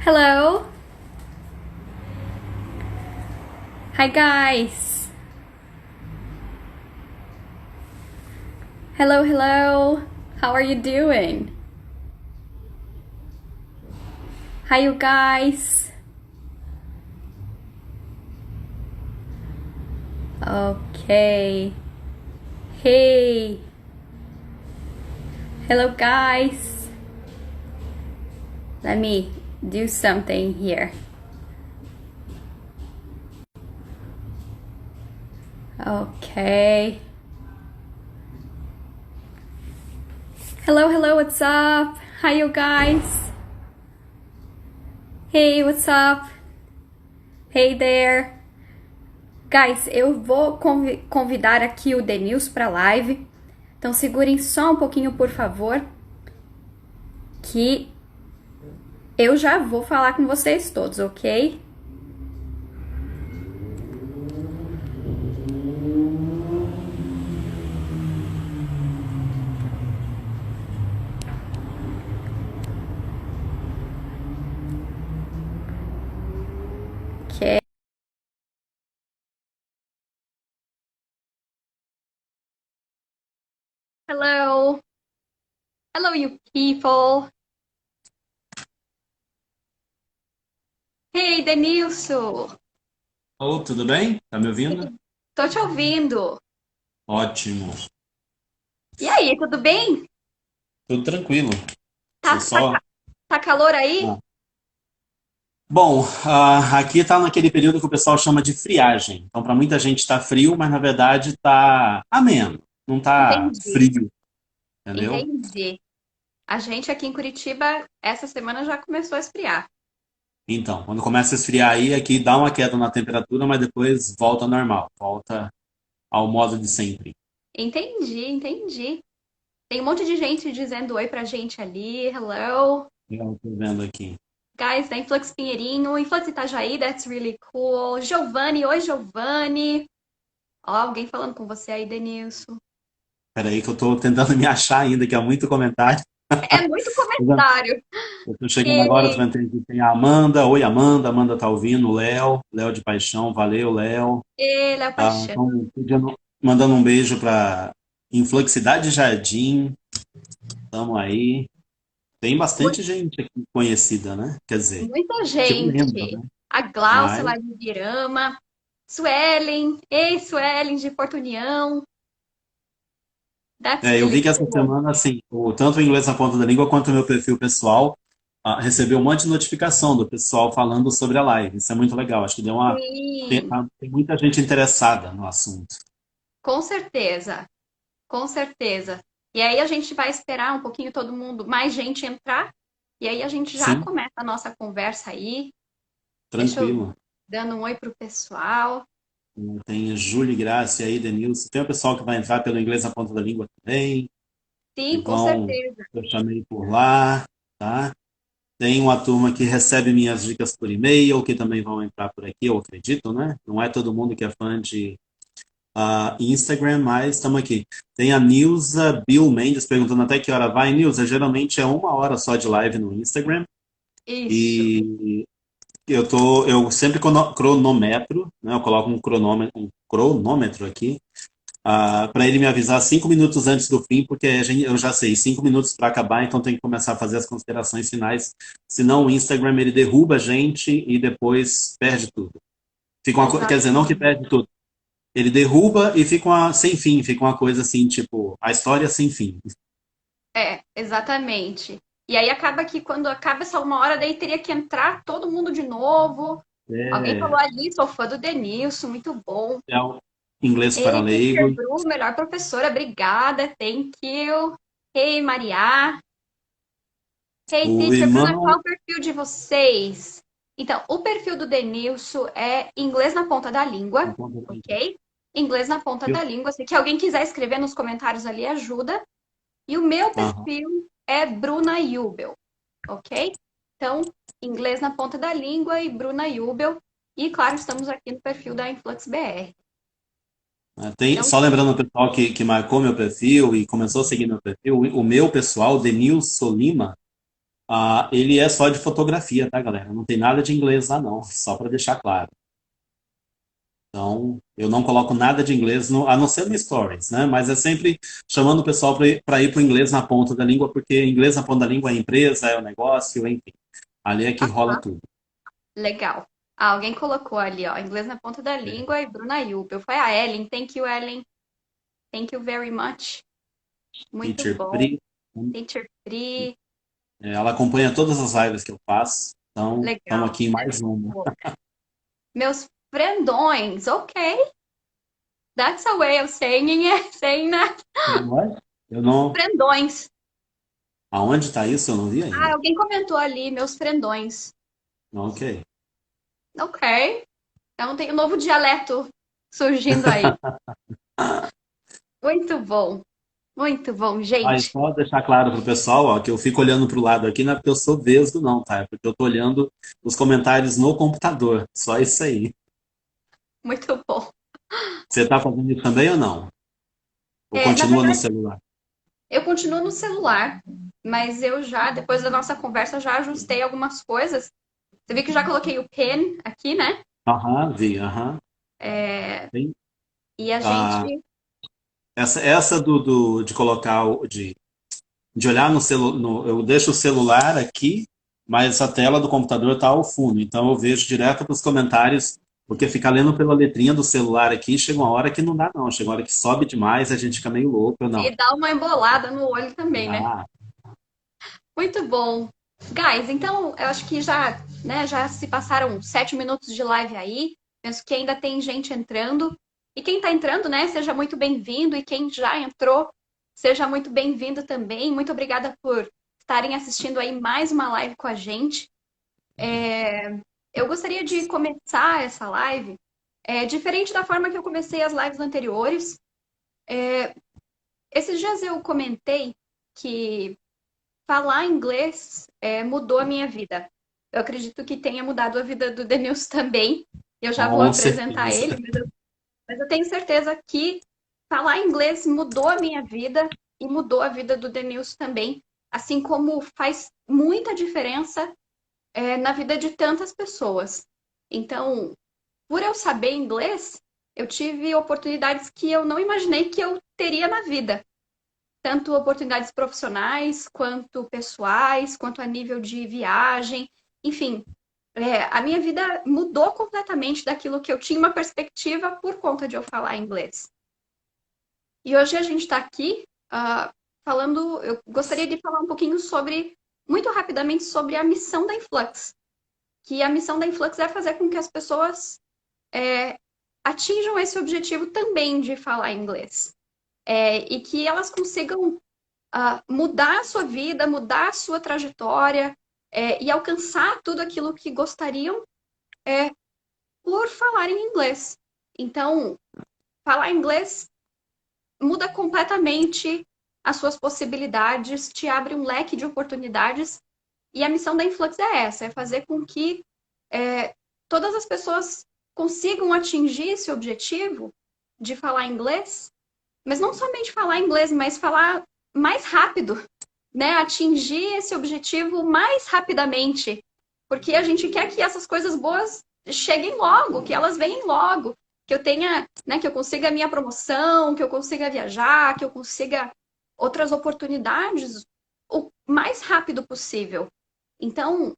Hello. Hi guys. Hello, hello. How are you doing? Hi you guys. Okay. Hey. Hello guys. Let me do something here. Okay. Hello, hello, what's up? Hi you guys. Hey, what's up? Hey there. Guys, eu vou convidar aqui o Denilson para live. Então segurem só um pouquinho, por favor, que eu já vou falar com vocês todos, ok? Ok. Hello. Hello, you people. Hey, Denilson. Ô, tudo bem? Tá me ouvindo? Tô te ouvindo. Ótimo. E aí, tudo bem? Tudo tranquilo. Deixa eu Tá, tá, só. tá calor aí? Ah. Bom, aqui tá naquele período que o pessoal chama de friagem. Então, para muita gente tá frio, mas na verdade tá ameno. Não tá Entendi, frio, entendeu? entendi. A gente aqui em Curitiba, essa semana já começou a esfriar. Então, quando começa a esfriar aí, aqui dá uma queda na temperatura, mas depois volta ao normal, volta ao modo de sempre. Entendi, entendi. Tem um monte de gente dizendo oi pra gente ali. Hello. Eu tô vendo aqui. Guys, da Influx Pinheirinho, Influx Itajaí, that's really cool. Giovanni, oi Giovanni. Ó, alguém falando com você aí, Denilson. Peraí que eu tô tentando me achar ainda, que há muito comentário. É muito comentário. Eu tô chegando agora, tô E, vendo que tem a Amanda. Oi, Amanda. Amanda tá ouvindo. O Léo. Léo de Paixão. Valeu, Léo. ele é a paixão. Então, mandando um beijo para Influxidade Jardim. Tamo aí. Tem bastante gente aqui conhecida, né? Quer dizer, Muita que eu lembro, gente. né? A Glaucia Mas lá de Ibirama. Suelen. Ei, Suelen de Porto União. That's eu really vi que essa cool. semana, assim, tanto o Inglês na Ponta da Língua quanto o meu perfil pessoal recebeu um monte de notificação do pessoal falando sobre a live. Isso é muito legal. Acho que Sim, tem muita gente interessada no assunto. com certeza. Com certeza. E aí a gente vai esperar um pouquinho todo mundo, mais gente entrar. E aí a gente já Sim, começa a nossa conversa aí. Deixa eu tranquilo. dando um oi pro pessoal. Tem Júlio Graça aí, Denilson. Tem o pessoal que vai entrar pelo Inglês na Ponta da Língua também, que Sim, com vão, certeza. eu chamei por lá, tá? Tem uma turma que recebe minhas dicas por e-mail, que também vão entrar por aqui, eu acredito, né? Não é todo mundo que é fã de Instagram, mas estamos aqui. Tem a Nilza Bill Mendes perguntando até que hora vai. Nilza, geralmente é 1 hora só de live no Instagram. Isso. E eu sempre cronometro, né? Eu coloco um cronômetro aqui, para ele me avisar 5 minutos antes do fim, porque eu já sei, 5 minutos para acabar, então tem que começar a fazer as considerações finais. Senão o Instagram ele derruba a gente e depois perde tudo. Quer dizer, não que Exatamente. perde tudo. Ele derruba e fica sem fim, fica uma coisa assim, tipo, a história sem fim. É, exatamente. E aí acaba que quando acaba essa 1 hora, daí teria que entrar todo mundo de novo. Alguém falou É, ali, sou fã do Denilson, muito bom. é o inglês para Ei, Teacher leigos. Bru, melhor professora, obrigada, thank you. Hey, Maria. Hey, O Teacher Bruna, qual irmão. é o perfil de vocês? Então, o perfil do Denilson é inglês na ponta da língua, ok? Inglês na ponta Eu, da língua. Se que alguém quiser escrever nos comentários ali, ajuda. E o meu aham. perfil é Bruna Yubel, ok? Então, inglês na ponta da língua e Bruna Yubel. E, claro, estamos aqui no perfil da Influx BR. Então, Só lembrando o pessoal que marcou meu perfil e começou a seguir meu perfil, o meu pessoal, Denilson Lima, Ele é só de fotografia, tá, galera? Não tem nada de inglês lá, não. Só para deixar claro. Então, eu não coloco nada de inglês, a não ser no Stories, né? Mas é sempre chamando o pessoal para ir para o inglês na ponta da língua, porque inglês na ponta da língua é a empresa, é o negócio, enfim. Ali é que rola tudo. Legal. Alguém colocou ali, ó, inglês na ponta da É. língua e Bruna Yubel. Foi a Ellen. Thank you, Ellen. Thank you very much. Muito Teacher bom. Pri, Teacher Free. ela acompanha todas as lives que eu faço. Então, estamos Legal. aqui em mais uma. Meus frendões. Ok. That's a way of saying it. Saying that. Como é? Eu não. Frendões. Aonde está isso? Eu não vi ainda. Alguém comentou ali, meus frendões. Ok. Ok. Então tem um novo dialeto surgindo aí. Muito bom. Muito bom, Aí, gente. só deixar claro para o pessoal, ó, que eu fico olhando para o lado aqui, não é porque eu sou vesgo, não, tá? É porque eu estou olhando os comentários no computador. Só isso aí. Muito bom. Você está fazendo isso também ou não? Ou Na continua no verdade, celular? eu continuo no celular, mas eu já, depois da nossa conversa, já ajustei algumas coisas. Você viu que eu já coloquei o pen aqui, né? Aham, vi, aham. Tem, E a ah, gente. essa de colocar, de olhar no celular, eu deixo o celular aqui, mas a tela do computador está ao fundo, então eu vejo direto para os comentários, porque ficar lendo pela letrinha do celular aqui, chega uma hora que não dá não, chega uma hora que sobe demais, a gente fica meio louco, eu não. E dá uma embolada no olho também, né? Ah, Muito bom. Guys, então eu acho que já, né, já se passaram 7 minutos de live aí. Penso que ainda tem gente entrando. E quem está entrando, né, seja muito bem-vindo. E quem já entrou, seja muito bem-vindo também. Muito obrigada por estarem assistindo aí mais uma live com a gente. Eu gostaria de começar essa live diferente da forma que eu comecei as lives anteriores. Esses dias eu comentei que falar inglês mudou a minha vida. Eu acredito que tenha mudado a vida do Denilson também. Eu já vou com apresentar certeza. ele, mas eu tenho certeza que falar inglês mudou a minha vida e mudou a vida do Denilson também. Assim como faz muita diferença na vida de tantas pessoas. Então, por eu saber inglês, eu tive oportunidades que eu não imaginei que eu teria na vida. Tanto oportunidades profissionais, quanto pessoais, quanto a nível de viagem. Enfim, a minha vida mudou completamente daquilo que eu tinha uma perspectiva por conta de eu falar inglês. E hoje a gente está aqui falando. Eu gostaria de falar um pouquinho sobre, muito rapidamente, sobre a missão da Influx. Que a missão da Influx é fazer com que as pessoas atinjam esse objetivo também de falar inglês. E que elas consigam mudar a sua vida, mudar a sua trajetória e alcançar tudo aquilo que gostariam por falar em inglês. Então, falar inglês muda completamente as suas possibilidades, te abre um leque de oportunidades. E a missão da Influx é essa, é fazer com que todas as pessoas consigam atingir esse objetivo de falar inglês, mas não somente falar inglês, mas falar mais rápido, né? Atingir esse objetivo mais rapidamente, porque a gente quer que essas coisas boas cheguem logo, que elas venham logo, que eu tenha, né, que eu consiga a minha promoção, que eu consiga viajar, que eu consiga outras oportunidades o mais rápido possível. Então,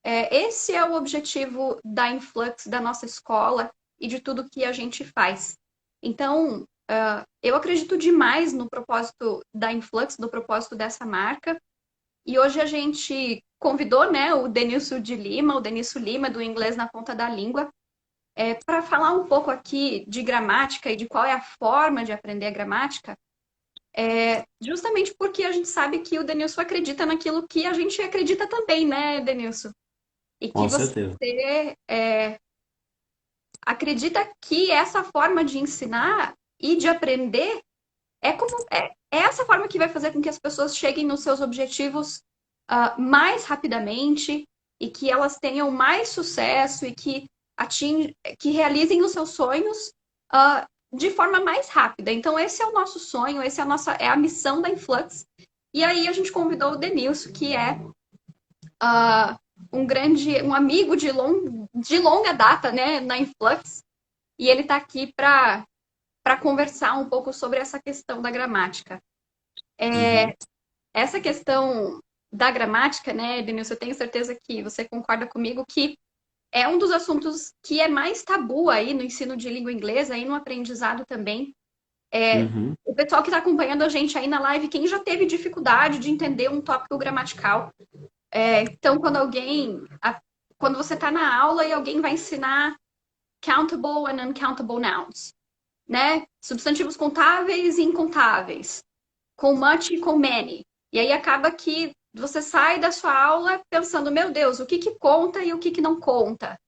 esse é o objetivo da Influx, da nossa escola e de tudo que a gente faz. Então, eu acredito demais no propósito da Influx, no propósito dessa marca. E hoje a gente convidou, né, o Denilson de Lima, o Denilson Lima, do Inglês na Ponta da Língua, para falar um pouco aqui de gramática e de qual é a forma de aprender a gramática, justamente porque a gente sabe que o Denilson acredita naquilo que a gente acredita também, né, Denilson? E que Com você certeza. acredita que essa forma de ensinar e de aprender é essa forma que vai fazer com que as pessoas cheguem nos seus objetivos mais rapidamente e que elas tenham mais sucesso e que realizem os seus sonhos de forma mais rápida. Então, esse é o nosso sonho, esse é a missão da Influx. E aí a gente convidou o Denilson, que é ah, um amigo de longa data, né, na Influx, e ele está aqui para conversar um pouco sobre essa questão da gramática. Uhum, Essa questão da gramática, né, Denilson, eu tenho certeza que você concorda comigo que é um dos assuntos que é mais tabu aí no ensino de língua inglesa, aí no aprendizado também. uhum, O pessoal que está acompanhando a gente aí na live, quem já teve dificuldade de entender um tópico gramatical. Então, quando você está na aula e alguém vai ensinar countable and uncountable nouns, né? Substantivos contáveis e incontáveis, com much e com many. E aí acaba que você sai da sua aula pensando, meu Deus, o que que conta e o que que não conta?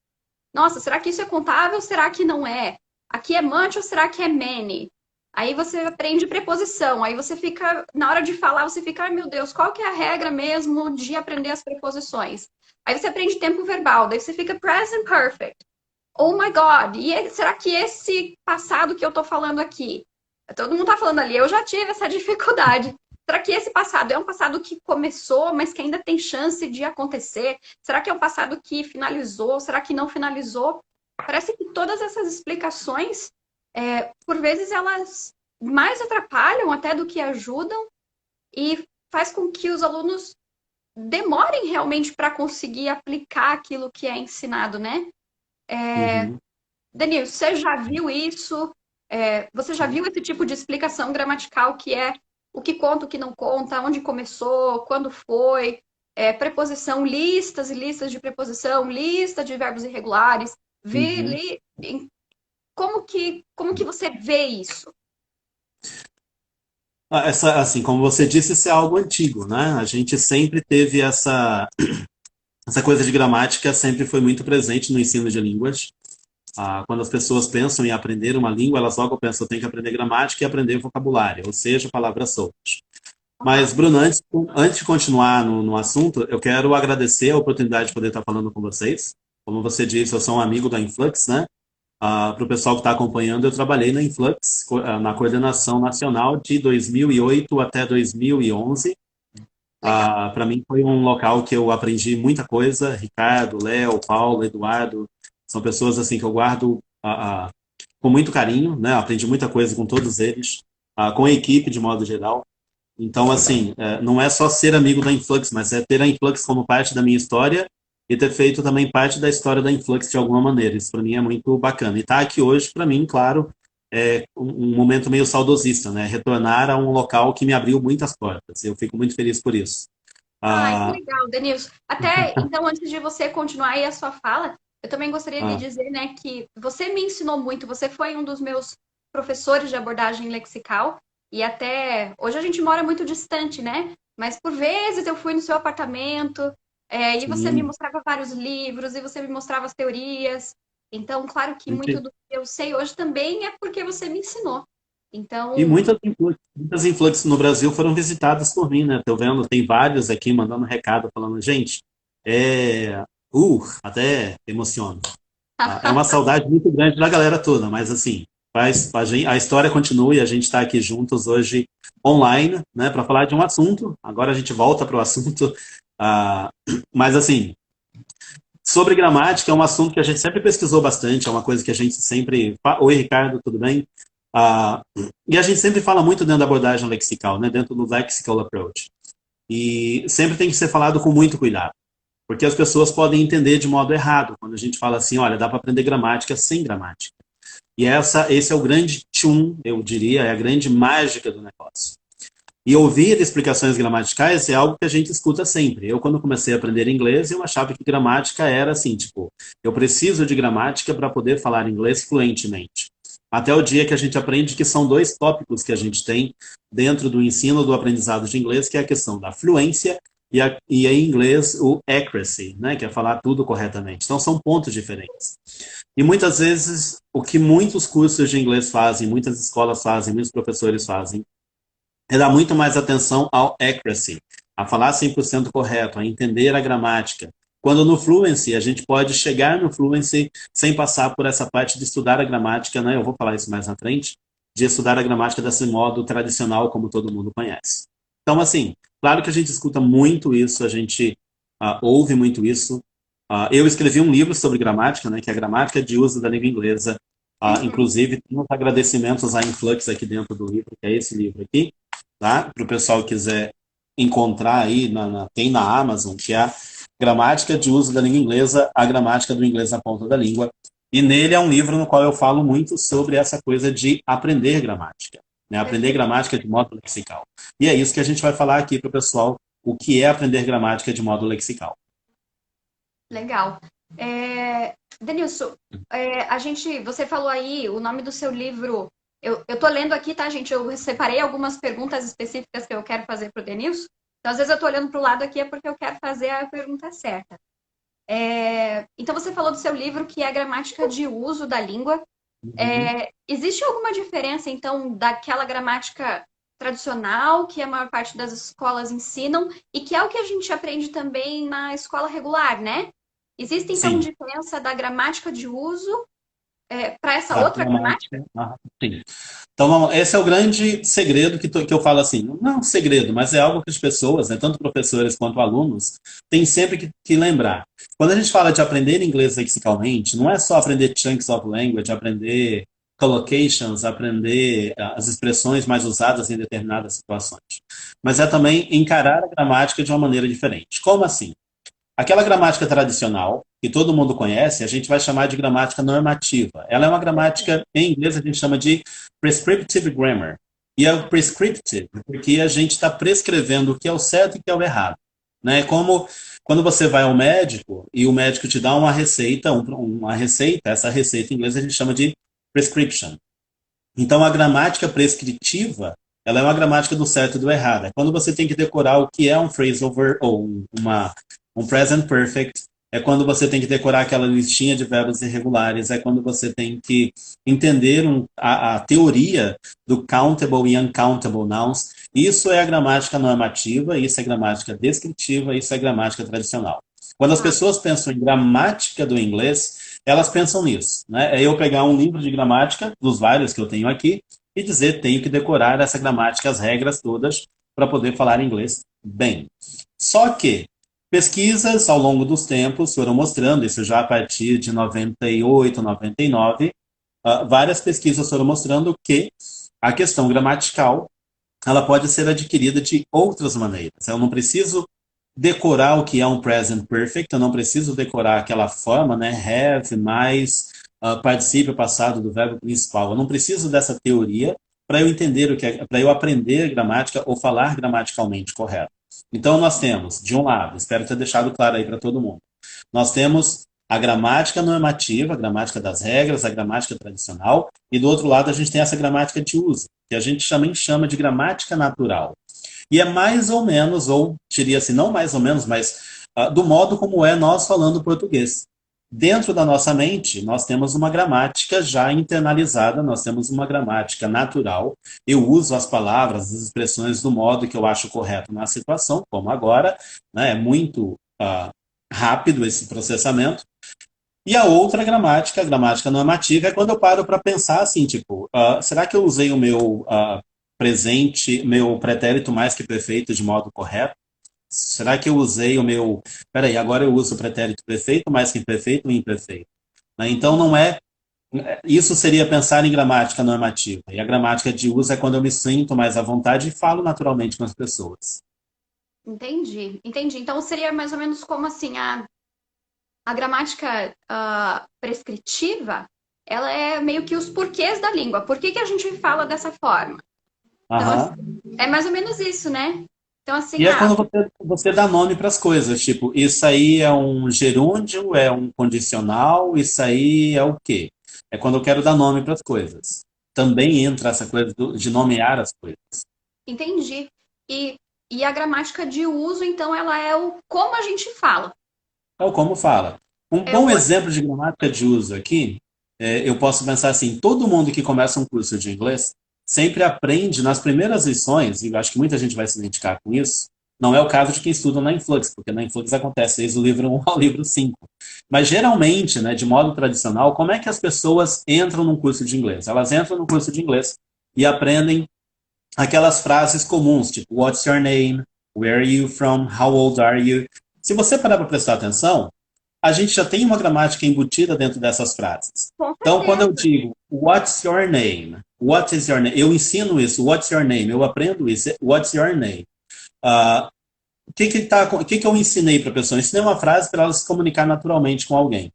Nossa, será que isso é contável ou será que não é? Aqui é much ou será que é many? Aí você aprende preposição, aí você fica, na hora de falar, você fica, ai meu Deus, qual que é a regra mesmo de aprender as preposições? Aí você aprende tempo verbal, daí você fica present perfect. Oh my God, será que esse passado que eu tô falando aqui, todo mundo tá falando ali, eu já tive essa dificuldade. Será que esse passado é um passado que começou, mas que ainda tem chance de acontecer? Será que é um passado que finalizou? Será que não finalizou? Parece que todas essas explicações, por vezes, elas mais atrapalham até do que ajudam e faz com que os alunos demorem realmente para conseguir aplicar aquilo que é ensinado, né? uhum. Danilo, você já viu isso? Você já viu esse tipo de explicação gramatical que é o que conta, o que não conta, onde começou, quando foi, preposição, listas e listas de preposição, lista de verbos irregulares. Uhum. Como que você vê isso? Assim, como você disse, isso é algo antigo, né? A gente sempre teve essa coisa de gramática, sempre foi muito presente no ensino de línguas. Quando as pessoas pensam em aprender uma língua, elas logo pensam, eu tenho que aprender gramática e aprender vocabulário, ou seja, palavras soltas. Mas, Aham. Bruno, antes de continuar no assunto, eu quero agradecer a oportunidade de poder estar falando com vocês. Como você disse, eu sou um amigo da Influx, né? Para o pessoal que está acompanhando, eu trabalhei na Influx, na coordenação nacional de 2008 até 2011. Legal. Para mim foi um local que eu aprendi muita coisa. Ricardo, Léo, Paulo, Eduardo, são pessoas assim que eu guardo com muito carinho, né? Aprendi muita coisa com todos eles, com a equipe de modo geral. Então, assim, não é só ser amigo da Influx, mas é ter a Influx como parte da minha história e ter feito também parte da história da Influx de alguma maneira. Isso para mim é muito bacana. E estar aqui hoje, para mim, claro, é um momento meio saudosista, né? Retornar a um local que me abriu muitas portas. Eu fico muito feliz por isso. Ai, que Ah, legal, Denilson. Até então, antes de você continuar aí a sua fala, eu também gostaria de ah, dizer, né, que você me ensinou muito, você foi um dos meus professores de abordagem lexical, e até hoje a gente mora muito distante, né? Mas por vezes eu fui no seu apartamento, e você me sim. mostrava vários livros, e você me mostrava as teorias. Então, claro que muito do que eu sei hoje também é porque você me ensinou. E Então, muitas influências no Brasil foram visitadas por mim, né? Tô vendo, tem vários aqui mandando recado, falando, gente, até emociona. É uma saudade muito grande da galera toda, mas assim, a história continua e a gente está aqui juntos hoje online, né, para falar de um assunto. Agora a gente volta para o assunto, ah, mas assim, sobre gramática é um assunto que a gente sempre pesquisou bastante, é uma coisa que a gente sempre. Oi, Ricardo, tudo bem? Ah, e a gente sempre fala muito dentro da abordagem lexical, né, dentro do lexical approach. E sempre tem que ser falado com muito cuidado. Porque as pessoas podem entender de modo errado quando a gente fala assim, olha, dá para aprender gramática sem gramática. E esse é o grande tchum, eu diria, é a grande mágica do negócio. E ouvir explicações gramaticais é algo que a gente escuta sempre. Eu, quando comecei a aprender inglês, eu achava que gramática era assim, tipo, eu preciso de gramática para poder falar inglês fluentemente. Até o dia que a gente aprende que são dois tópicos que a gente tem dentro do ensino do aprendizado de inglês, que é a questão da fluência e em inglês o accuracy, né, que é falar tudo corretamente. Então são pontos diferentes. E muitas vezes o que muitos cursos de inglês fazem, muitas escolas fazem, muitos professores fazem, é dar muito mais atenção ao accuracy, a falar 100% correto, a entender a gramática. Quando no Fluency, a gente pode chegar no Fluency sem passar por essa parte de estudar a gramática, né? Eu vou falar isso mais na frente, de estudar a gramática desse modo tradicional, como todo mundo conhece. Então, assim, claro que a gente escuta muito isso, a gente ouve muito isso. Eu escrevi um livro sobre gramática, né, que é a gramática de uso da língua inglesa. Uhum. Inclusive, tem uns agradecimentos à Influx aqui dentro do livro, que é esse livro aqui, tá? Para o pessoal que quiser encontrar aí, tem na Amazon, que é a Gramática de Uso da Língua Inglesa, a gramática do inglês na ponta da língua. E nele é um livro no qual eu falo muito sobre essa coisa de aprender gramática, né? Aprender Perfeito. gramática de modo lexical. E é isso que a gente vai falar aqui para o pessoal, o que é aprender gramática de modo lexical. Legal. Denilson, você falou aí o nome do seu livro. Eu tô lendo aqui, tá, gente? Eu separei algumas perguntas específicas que eu quero fazer para o Denilson. Então, às vezes eu tô olhando para o lado aqui é porque eu quero fazer a pergunta certa. Então, você falou do seu livro que é a gramática de uso da língua. Uhum. Existe alguma diferença, então, daquela gramática tradicional que a maior parte das escolas ensinam e que é o que a gente aprende também na escola regular, né? Existe, então, Sim. diferença da gramática de uso para essa Para outra gramática. gramática? Sim. Então, esse é o grande segredo que eu falo assim, não é um segredo, mas é algo que as pessoas, né, tanto professores quanto alunos, têm sempre que lembrar. Quando a gente fala de aprender inglês lexicalmente, não é só aprender chunks of language, aprender collocations, aprender as expressões mais usadas em determinadas situações, mas é também encarar a gramática de uma maneira diferente. Como assim? Aquela gramática tradicional, que todo mundo conhece, a gente vai chamar de gramática normativa. Ela é uma gramática, em inglês, a gente chama de prescriptive grammar. E é o prescriptive, porque a gente está prescrevendo o que é o certo e o que é o errado. Né? Como quando você vai ao médico e o médico te dá uma receita, uma receita, essa receita em inglês a gente chama de prescription. Então, a gramática prescritiva, ela é uma gramática do certo e do errado. É quando você tem que decorar o que é um phrasal verb, ou um present perfect, é quando você tem que decorar aquela listinha de verbos irregulares, é quando você tem que entender a teoria do countable e uncountable nouns. Isso é a gramática normativa, isso é gramática descritiva, isso é gramática tradicional. Quando as Ah, pessoas pensam em gramática do inglês, elas pensam nisso, né? É eu pegar um livro de gramática, dos vários que eu tenho aqui, e dizer, tenho que decorar essa gramática, as regras todas, para poder falar inglês bem. Só que pesquisas ao longo dos tempos foram mostrando, isso já a partir de 98, 99, várias pesquisas foram mostrando que a questão gramatical ela pode ser adquirida de outras maneiras. Eu não preciso decorar o que é um present perfect, eu não preciso decorar aquela forma, né, have mais particípio passado do verbo principal. Eu não preciso dessa teoria para eu entender o que é, para eu aprender gramática ou falar gramaticalmente correto. Então nós temos, de um lado, espero ter deixado claro aí para todo mundo. Nós temos a gramática normativa, a gramática das regras, a gramática tradicional, e do outro lado a gente tem essa gramática de uso, que a gente também chama de gramática natural. E é mais ou menos, ou diria assim, não mais ou menos, mas do modo como é nós falando português. Dentro da nossa mente, nós temos uma gramática já internalizada, nós temos uma gramática natural. Eu uso as palavras, as expressões do modo que eu acho correto na situação, como agora, né? É muito rápido esse processamento. E a outra gramática, a gramática normativa, é quando eu paro para pensar assim, tipo, será que eu usei o meu presente, meu pretérito mais que perfeito de modo correto? Será que eu usei o meu. Peraí, agora eu uso o pretérito perfeito mais que imperfeito ou imperfeito? Né? Então não é. Isso seria pensar em gramática normativa. E a gramática de uso é quando eu me sinto mais à vontade e falo naturalmente com as pessoas. entendi, entendi. Então seria mais ou menos como assim, a gramática prescritiva, ela é meio que os porquês da língua. Por que que a gente fala dessa forma? Então, assim, Aham. é mais ou menos isso, né? Então, assim, E é quando você dá nome para as coisas, tipo, isso aí é um gerúndio, é um condicional, isso aí é o quê? É quando eu quero dar nome para as coisas. Também entra essa coisa de nomear as coisas. entendi. E, e a gramática de uso, então, ela é o como a gente fala. É o como fala. Um É o, bom exemplo de gramática de uso aqui, eu posso pensar assim, todo mundo que começa um curso de inglês sempre aprende nas primeiras lições, e eu acho que muita gente vai se identificar com isso, não é o caso de quem estuda na Influx, porque na Influx acontece desde o livro 1 ao livro 5. Mas geralmente, né, de modo tradicional, como é que as pessoas entram num curso de inglês? Elas entram no curso de inglês e aprendem aquelas frases comuns, tipo, what's your name? Where are you from? How old are you? Se você parar para prestar atenção, a gente já tem uma gramática embutida dentro dessas frases. Com Então, quando eu certeza. digo, what's your name? What is your name? Eu ensino isso, what's your name? Eu aprendo isso, what's your name? Uh, o que eu ensinei para a pessoa? Eu ensinei uma frase para ela se comunicar naturalmente com alguém.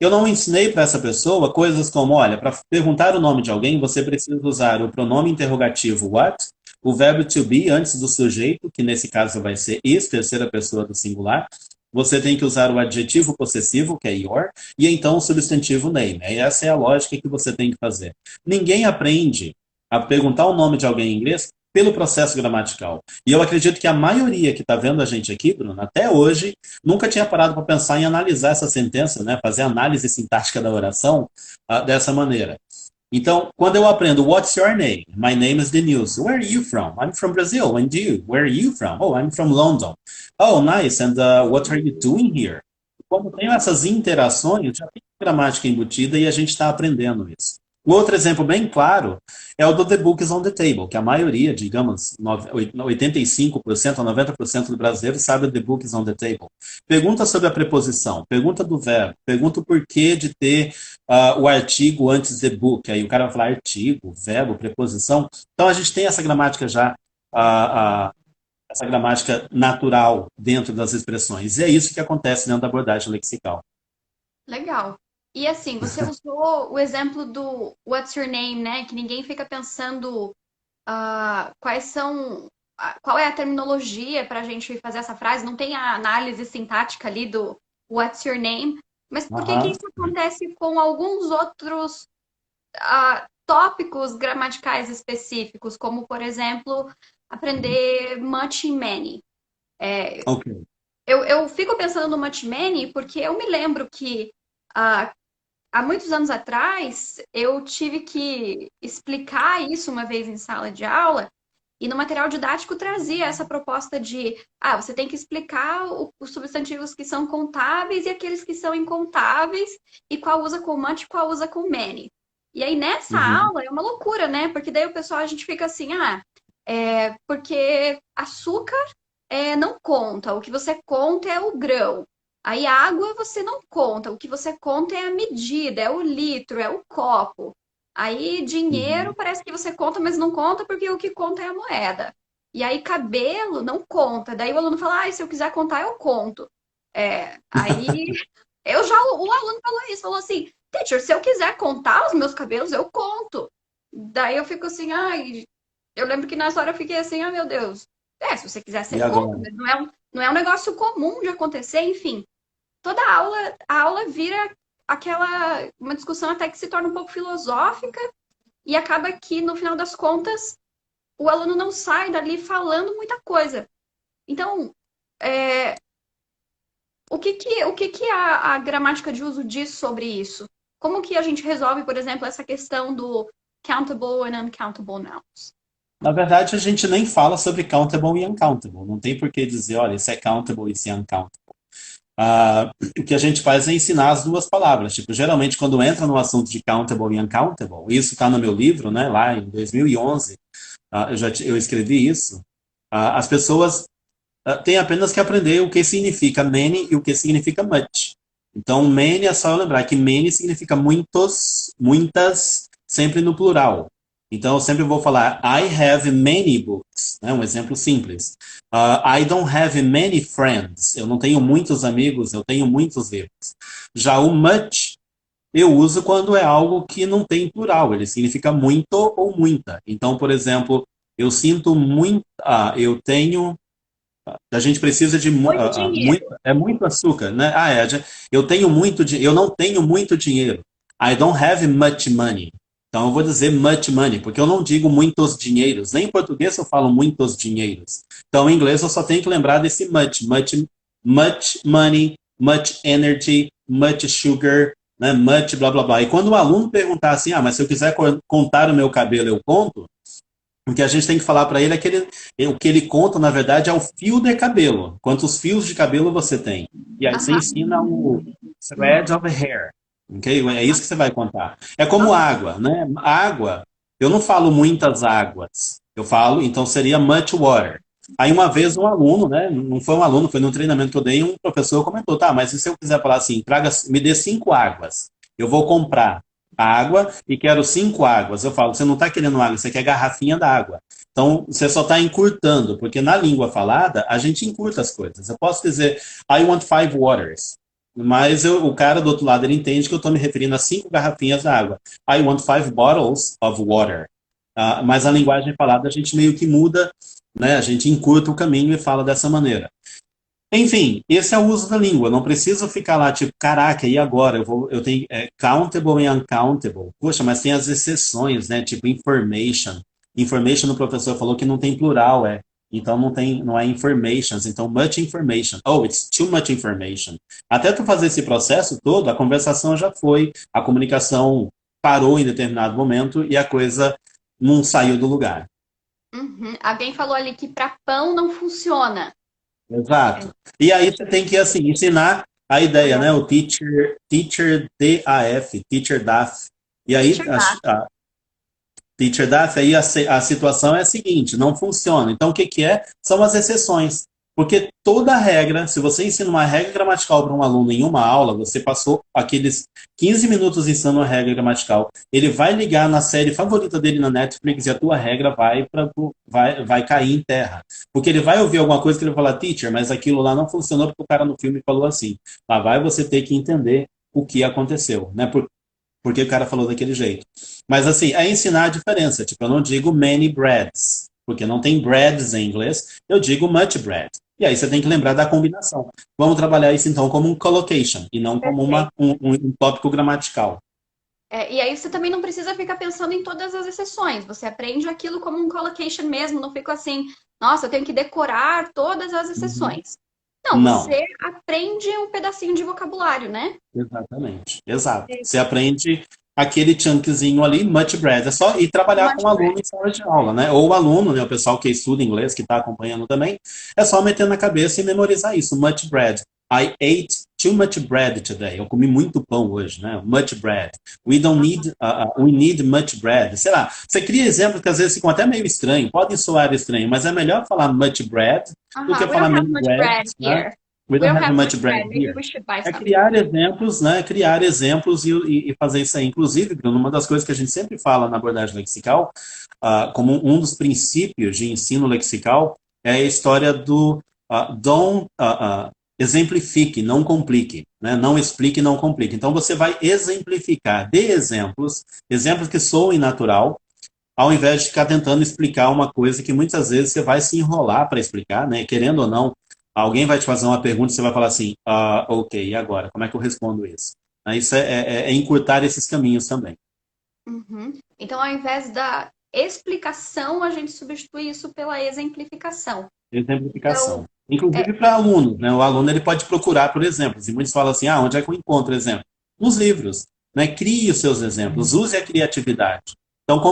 Eu não ensinei para essa pessoa coisas como, olha, para perguntar o nome de alguém, você precisa usar o pronome interrogativo what, o verbo to be antes do sujeito, que nesse caso vai ser is, terceira pessoa do singular. Você tem que usar o adjetivo possessivo, que é your, e então o substantivo name. Essa é a lógica que você tem que fazer. Ninguém aprende a perguntar o nome de alguém em inglês pelo processo gramatical. E eu acredito que a maioria que está vendo a gente aqui, Bruno, até hoje, nunca tinha parado para pensar em analisar essa sentença, né? Fazer análise sintática da oração dessa maneira. Então, quando eu aprendo what's your name? My name is Denilson. Where are you from? I'm from Brazil. And you? Where are you from? Oh, I'm from London. Oh, nice. And what are you doing here? Quando tem essas interações, já tem gramática embutida e a gente está aprendendo isso. O outro exemplo bem claro é o do The Book is on the Table, que a maioria, digamos, 85% a 90% do brasileiro sabe o The Book is on the Table. Pergunta sobre a preposição, pergunta do verbo, pergunta o porquê de ter o artigo antes de book. Aí o cara vai falar artigo, verbo, preposição. Então a gente tem essa gramática já, essa gramática natural dentro das expressões. E é isso que acontece dentro da abordagem lexical. Legal. E assim, você usou o exemplo do What's your name, né? Que ninguém fica pensando quais são, qual é a terminologia para a gente fazer essa frase. Não tem a análise sintática ali do What's your name. Mas por que que Aham. isso acontece com alguns outros tópicos gramaticais específicos, como, por exemplo, aprender much e many? Ok. Eu fico pensando no much e many porque eu me lembro que ah, há muitos anos atrás, eu tive que explicar isso uma vez em sala de aula, e no material didático trazia essa proposta de, você tem que explicar os substantivos que são contáveis e aqueles que são incontáveis, e qual usa com much e qual usa com many. E aí nessa Uhum. aula é uma loucura, né? Porque daí o pessoal, a gente fica assim, porque açúcar não conta, o que você conta é o grão. Aí água você não conta, o que você conta é a medida, é o litro, é o copo. Aí dinheiro Uhum. parece que você conta, mas não conta porque o que conta é a moeda. E aí cabelo não conta. Daí o aluno fala, se eu quiser contar, eu conto. Aí o aluno falou isso, falou assim, teacher, se eu quiser contar os meus cabelos, eu conto. Daí eu fico assim, eu lembro que nessa hora eu fiquei assim, meu Deus. Se você quiser, E você conta, agora? mas não é um negócio comum de acontecer, enfim. Toda a aula vira uma discussão até que se torna um pouco filosófica e acaba que, no final das contas, o aluno não sai dali falando muita coisa. Então, o que que a gramática de uso diz sobre isso? Como que a gente resolve, por exemplo, essa questão do countable and uncountable nouns? Na verdade, a gente nem fala sobre countable e uncountable. Não tem por que dizer, olha, isso é countable e isso é uncountable. O que a gente faz é ensinar as duas palavras. Tipo, geralmente, quando entra no assunto de countable e uncountable, isso está no meu livro, né, lá em 2011, eu escrevi isso, as pessoas têm apenas que aprender o que significa many e o que significa much. Então, many é só eu lembrar que many significa muitos, muitas, sempre no plural. Então, eu sempre vou falar I have many books, né? Um exemplo simples. I don't have many friends. Eu não tenho muitos amigos, eu tenho muitos livros. Já o much eu uso quando é algo que não tem plural, ele significa muito ou muita. Então, por exemplo, eu sinto muito, eu tenho, a gente precisa de Muito muito, dinheiro. é muito açúcar, né? Eu tenho muito, eu não tenho muito dinheiro. I don't have much money. Então eu vou dizer much money, porque eu não digo muitos dinheiros. Nem em português eu falo muitos dinheiros. Então em inglês eu só tenho que lembrar desse much money, much energy, much sugar, né? Much blá blá blá. E quando o aluno perguntar assim, mas se eu quiser contar o meu cabelo, eu conto? O que a gente tem que falar para ele é que o que ele conta, na verdade, é o fio de cabelo. Quantos fios de cabelo você tem? E aí você Aham. ensina o thread of hair. Ok? É isso que você vai contar. É como água, né? Água, eu não falo muitas águas. Eu falo, então seria much water. Aí uma vez um aluno, né? Não foi um aluno, foi num treinamento que eu dei, um professor comentou, tá, mas e se eu quiser falar assim, traga, me dê 5 águas, eu vou comprar a água e quero 5 águas. Eu falo, você não está querendo água, você quer garrafinha d'água. Então, você só está encurtando, porque na língua falada, a gente encurta as coisas. Eu posso dizer, I want 5 waters. Mas o cara do outro lado, ele entende que eu estou me referindo a 5 garrafinhas d'água. I want 5 bottles of water. Mas a linguagem falada, a gente meio que muda, né? A gente encurta o caminho e fala dessa maneira. Enfim, esse é o uso da língua. Não preciso ficar lá, tipo, caraca, e agora? Eu tenho countable e uncountable. Poxa, mas tem as exceções, né? Tipo, information. Information, o professor falou que não tem plural, é. Então não é informations. Então, much information. Oh, it's too much information. Até tu fazer esse processo todo, a conversação já foi, a comunicação parou em determinado momento e a coisa não saiu do lugar. Uhum. Alguém falou ali que para pão não funciona. É, Exato. E aí você tem que assim ensinar a ideia, né? olha, O teacher DAF, teacher DAF. E aí teacher dá. teacher DAF, aí a situação é a seguinte, não funciona. Então o que que é? São as exceções. Porque toda regra, se você ensina uma regra gramatical para um aluno em uma aula, você passou aqueles 15 minutos ensinando a regra gramatical. Ele vai ligar na série favorita dele na Netflix e a tua regra vai cair em terra. Porque ele vai ouvir alguma coisa que ele vai falar, teacher, mas aquilo lá não funcionou porque o cara no filme falou assim. Lá vai você ter que entender o que aconteceu, né? Porque o cara falou daquele jeito. Mas assim, é ensinar a diferença. Tipo, eu não digo many breads, porque não tem breads em inglês. Eu digo much bread. E aí você tem que lembrar da combinação. Vamos trabalhar isso então como um collocation e não como Perfeito. um tópico gramatical. E aí você também não precisa ficar pensando em todas as exceções. Você aprende aquilo como um collocation mesmo, não fica assim, nossa, eu tenho que decorar todas as Uhum. exceções. Não, Não, você aprende um pedacinho de vocabulário, né? exatamente. Exato. Você aprende aquele chunkzinho ali, much bread. É só ir trabalhar com Much o bread. aluno em sala de aula, né? Ou o aluno, né? O pessoal que estuda inglês, que está acompanhando também, é só meter na cabeça e memorizar isso, much bread. I ate too much bread today. Eu comi muito pão hoje, né? Much bread. We need much bread. Sei lá, você cria exemplos que às vezes ficam até meio estranhos, podem soar estranho, mas é melhor falar much bread do que We falar don't have many much bread, bread né? here. We We don't don't have have much much bread bread. Maybe here. we should buy É some. criar exemplos, né? Criar exemplos e fazer isso aí. Inclusive, Bruno, uma das coisas que a gente sempre fala na abordagem lexical, como um dos princípios de ensino lexical, é a história do don't exemplifique, não complique, né? Não explique, não complique. Então você vai exemplificar, dê exemplos, exemplos que soem natural, ao invés de ficar tentando explicar uma coisa que muitas vezes você vai se enrolar para explicar, né? Querendo ou não, alguém vai te fazer uma pergunta e você vai falar assim, ok, e agora? Como é que eu respondo isso? Isso é encurtar esses caminhos também. Uhum. Então, ao invés da explicação, a gente substitui isso pela exemplificação. Então, Exemplificação. é, Inclusive para alunos, né? O aluno ele pode procurar por exemplos. E muitos falam assim, onde é que eu encontro exemplo? Nos livros, né? Crie os seus exemplos, use a criatividade. Então,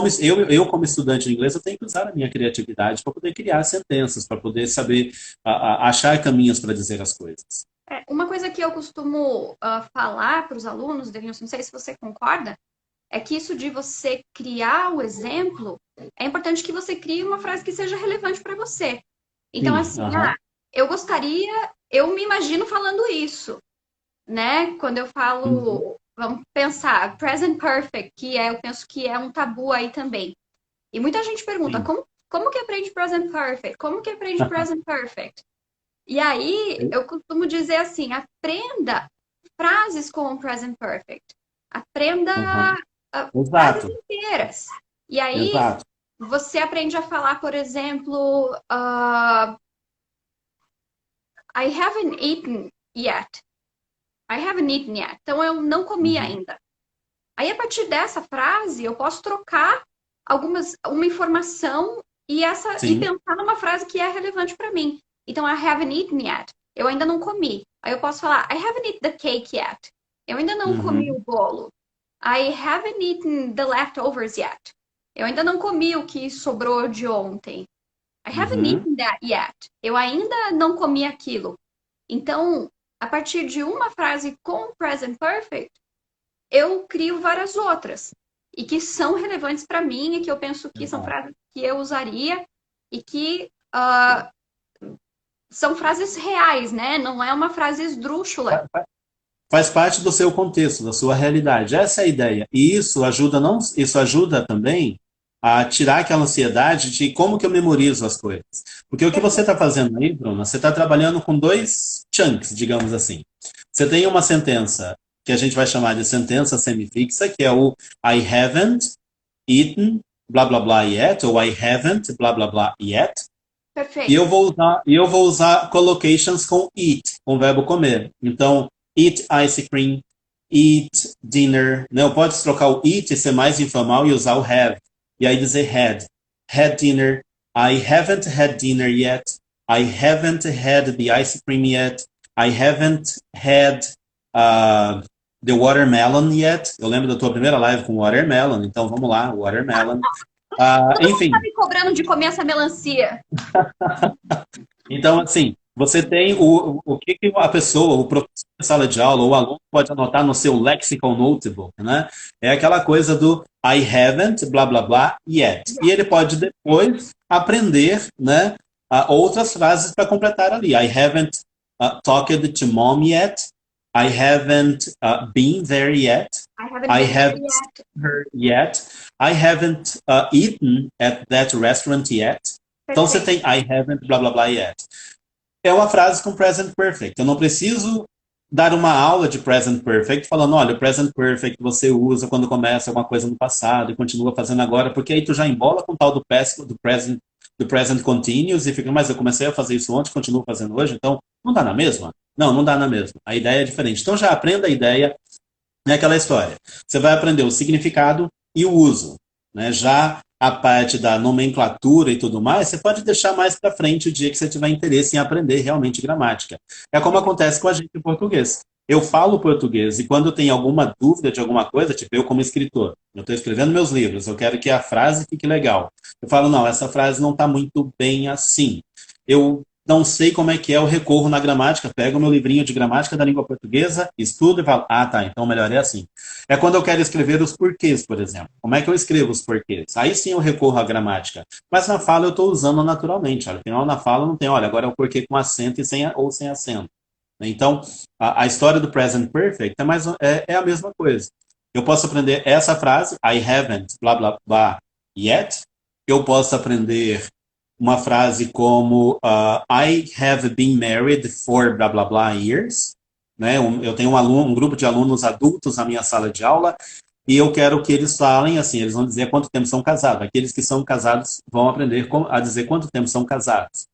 eu como estudante de inglês, eu tenho que usar a minha criatividade para poder criar sentenças, para poder saber achar caminhos para dizer as coisas. uma coisa que eu costumo falar para os alunos, Denilson, não sei se você concorda, é que isso de você criar o exemplo, é importante que você crie uma frase que seja relevante para você. Então, Sim, assim, eu gostaria, eu me imagino falando isso, né? Quando eu uhum, falo, vamos pensar, present perfect, eu penso que é um tabu aí também. E muita gente pergunta, sim. como que aprende present perfect? Como que aprende present perfect? E aí, eu costumo dizer assim, aprenda frases com o present perfect. Aprenda Uhum. frases Exato, inteiras. E aí, exato. você aprende a falar, por exemplo, I haven't eaten yet. I haven't eaten yet. Então, eu não comi Uhum. ainda. Aí, a partir dessa frase, eu posso trocar uma informação e Sim. pensar numa frase que é relevante para mim. Então, I haven't eaten yet. Eu ainda não comi. Aí eu posso falar, I haven't eaten the cake yet. Eu ainda não comi o Uhum. bolo. I haven't eaten the leftovers yet. Eu ainda não comi o que sobrou de ontem. I haven't Uhum. eaten that yet. Eu ainda não comi aquilo. Então, a partir de uma frase com present perfect, eu crio várias outras e que são relevantes para mim e que eu penso que são Exato. frases que eu usaria e que são frases reais, né? Não é uma frase esdrúxula. Faz parte do seu contexto, da sua realidade. Essa é a ideia. E isso ajuda não, isso ajuda também a tirar aquela ansiedade de como que eu memorizo as coisas. Porque o que você está fazendo aí, Bruna, você está trabalhando com dois chunks, digamos assim. Você tem uma sentença que a gente vai chamar de sentença semifixa, que é o I haven't eaten blá blá blá yet, ou I haven't blá blá blá yet. Perfeito. E eu vou usar collocations com eat, com o verbo comer. Então, eat ice cream, eat dinner. Não, pode trocar o eat e ser mais informal e usar o have. E aí dizer had. Had dinner. I haven't had dinner yet. I haven't had the ice cream yet. I haven't had the watermelon yet. Eu lembro da tua primeira live com watermelon, então vamos lá, watermelon. Todo mundo tá Enfim, me cobrando de comer essa melancia. então, assim, você tem o que que a pessoa, o professor de sala de aula, ou o aluno pode anotar no seu lexical notebook, né? É aquela coisa do I haven't, blá, blá, blá, yet. E ele pode depois aprender, né, outras frases para completar ali. I haven't talked to mom yet. I haven't been there yet. I haven't I been there haven't yet. seen her yet. I haven't eaten at that restaurant yet. Então você Perfeito. tem I haven't, blá blá blá yet. É uma frase com present perfect. Eu não preciso dar uma aula de present perfect falando, olha, o present perfect você usa quando começa alguma coisa no passado e continua fazendo agora, porque aí tu já embola com o tal do present continuous e fica, mas eu comecei a fazer isso ontem, continuo fazendo hoje, então não dá na mesma? Não, não dá na mesma. A ideia é diferente. Então já aprenda a ideia, é aquela história. Você vai aprender o significado e o uso, né? Já a parte da nomenclatura e tudo mais, você pode deixar mais para frente o dia que você tiver interesse em aprender realmente gramática. É como acontece com a gente em português. Eu falo português e quando tem alguma dúvida de alguma coisa, tipo eu como escritor, eu estou escrevendo meus livros, eu quero que a frase fique legal. Eu falo, não, essa frase não está muito bem assim. Eu não sei como é que é, eu recorro na gramática, pego o meu livrinho de gramática da língua portuguesa, estudo e falo, ah, tá, então melhor é assim. É quando eu quero escrever os porquês, por exemplo. Como é que eu escrevo os porquês? Aí sim eu recorro à gramática. Mas na fala eu estou usando naturalmente. Afinal, na fala não tem, olha, agora é o porquê com acento e ou sem acento. Então, a história do present perfect é a mesma coisa. Eu posso aprender essa frase, I haven't, blá, blá, blá, yet. Eu posso aprender uma frase como I have been married for blá blá blá years, né? Eu tenho um grupo de alunos adultos na minha sala de aula e eu quero que eles falem assim, eles vão dizer quanto tempo são casados. Aqueles que são casados vão aprender a dizer quanto tempo são casados.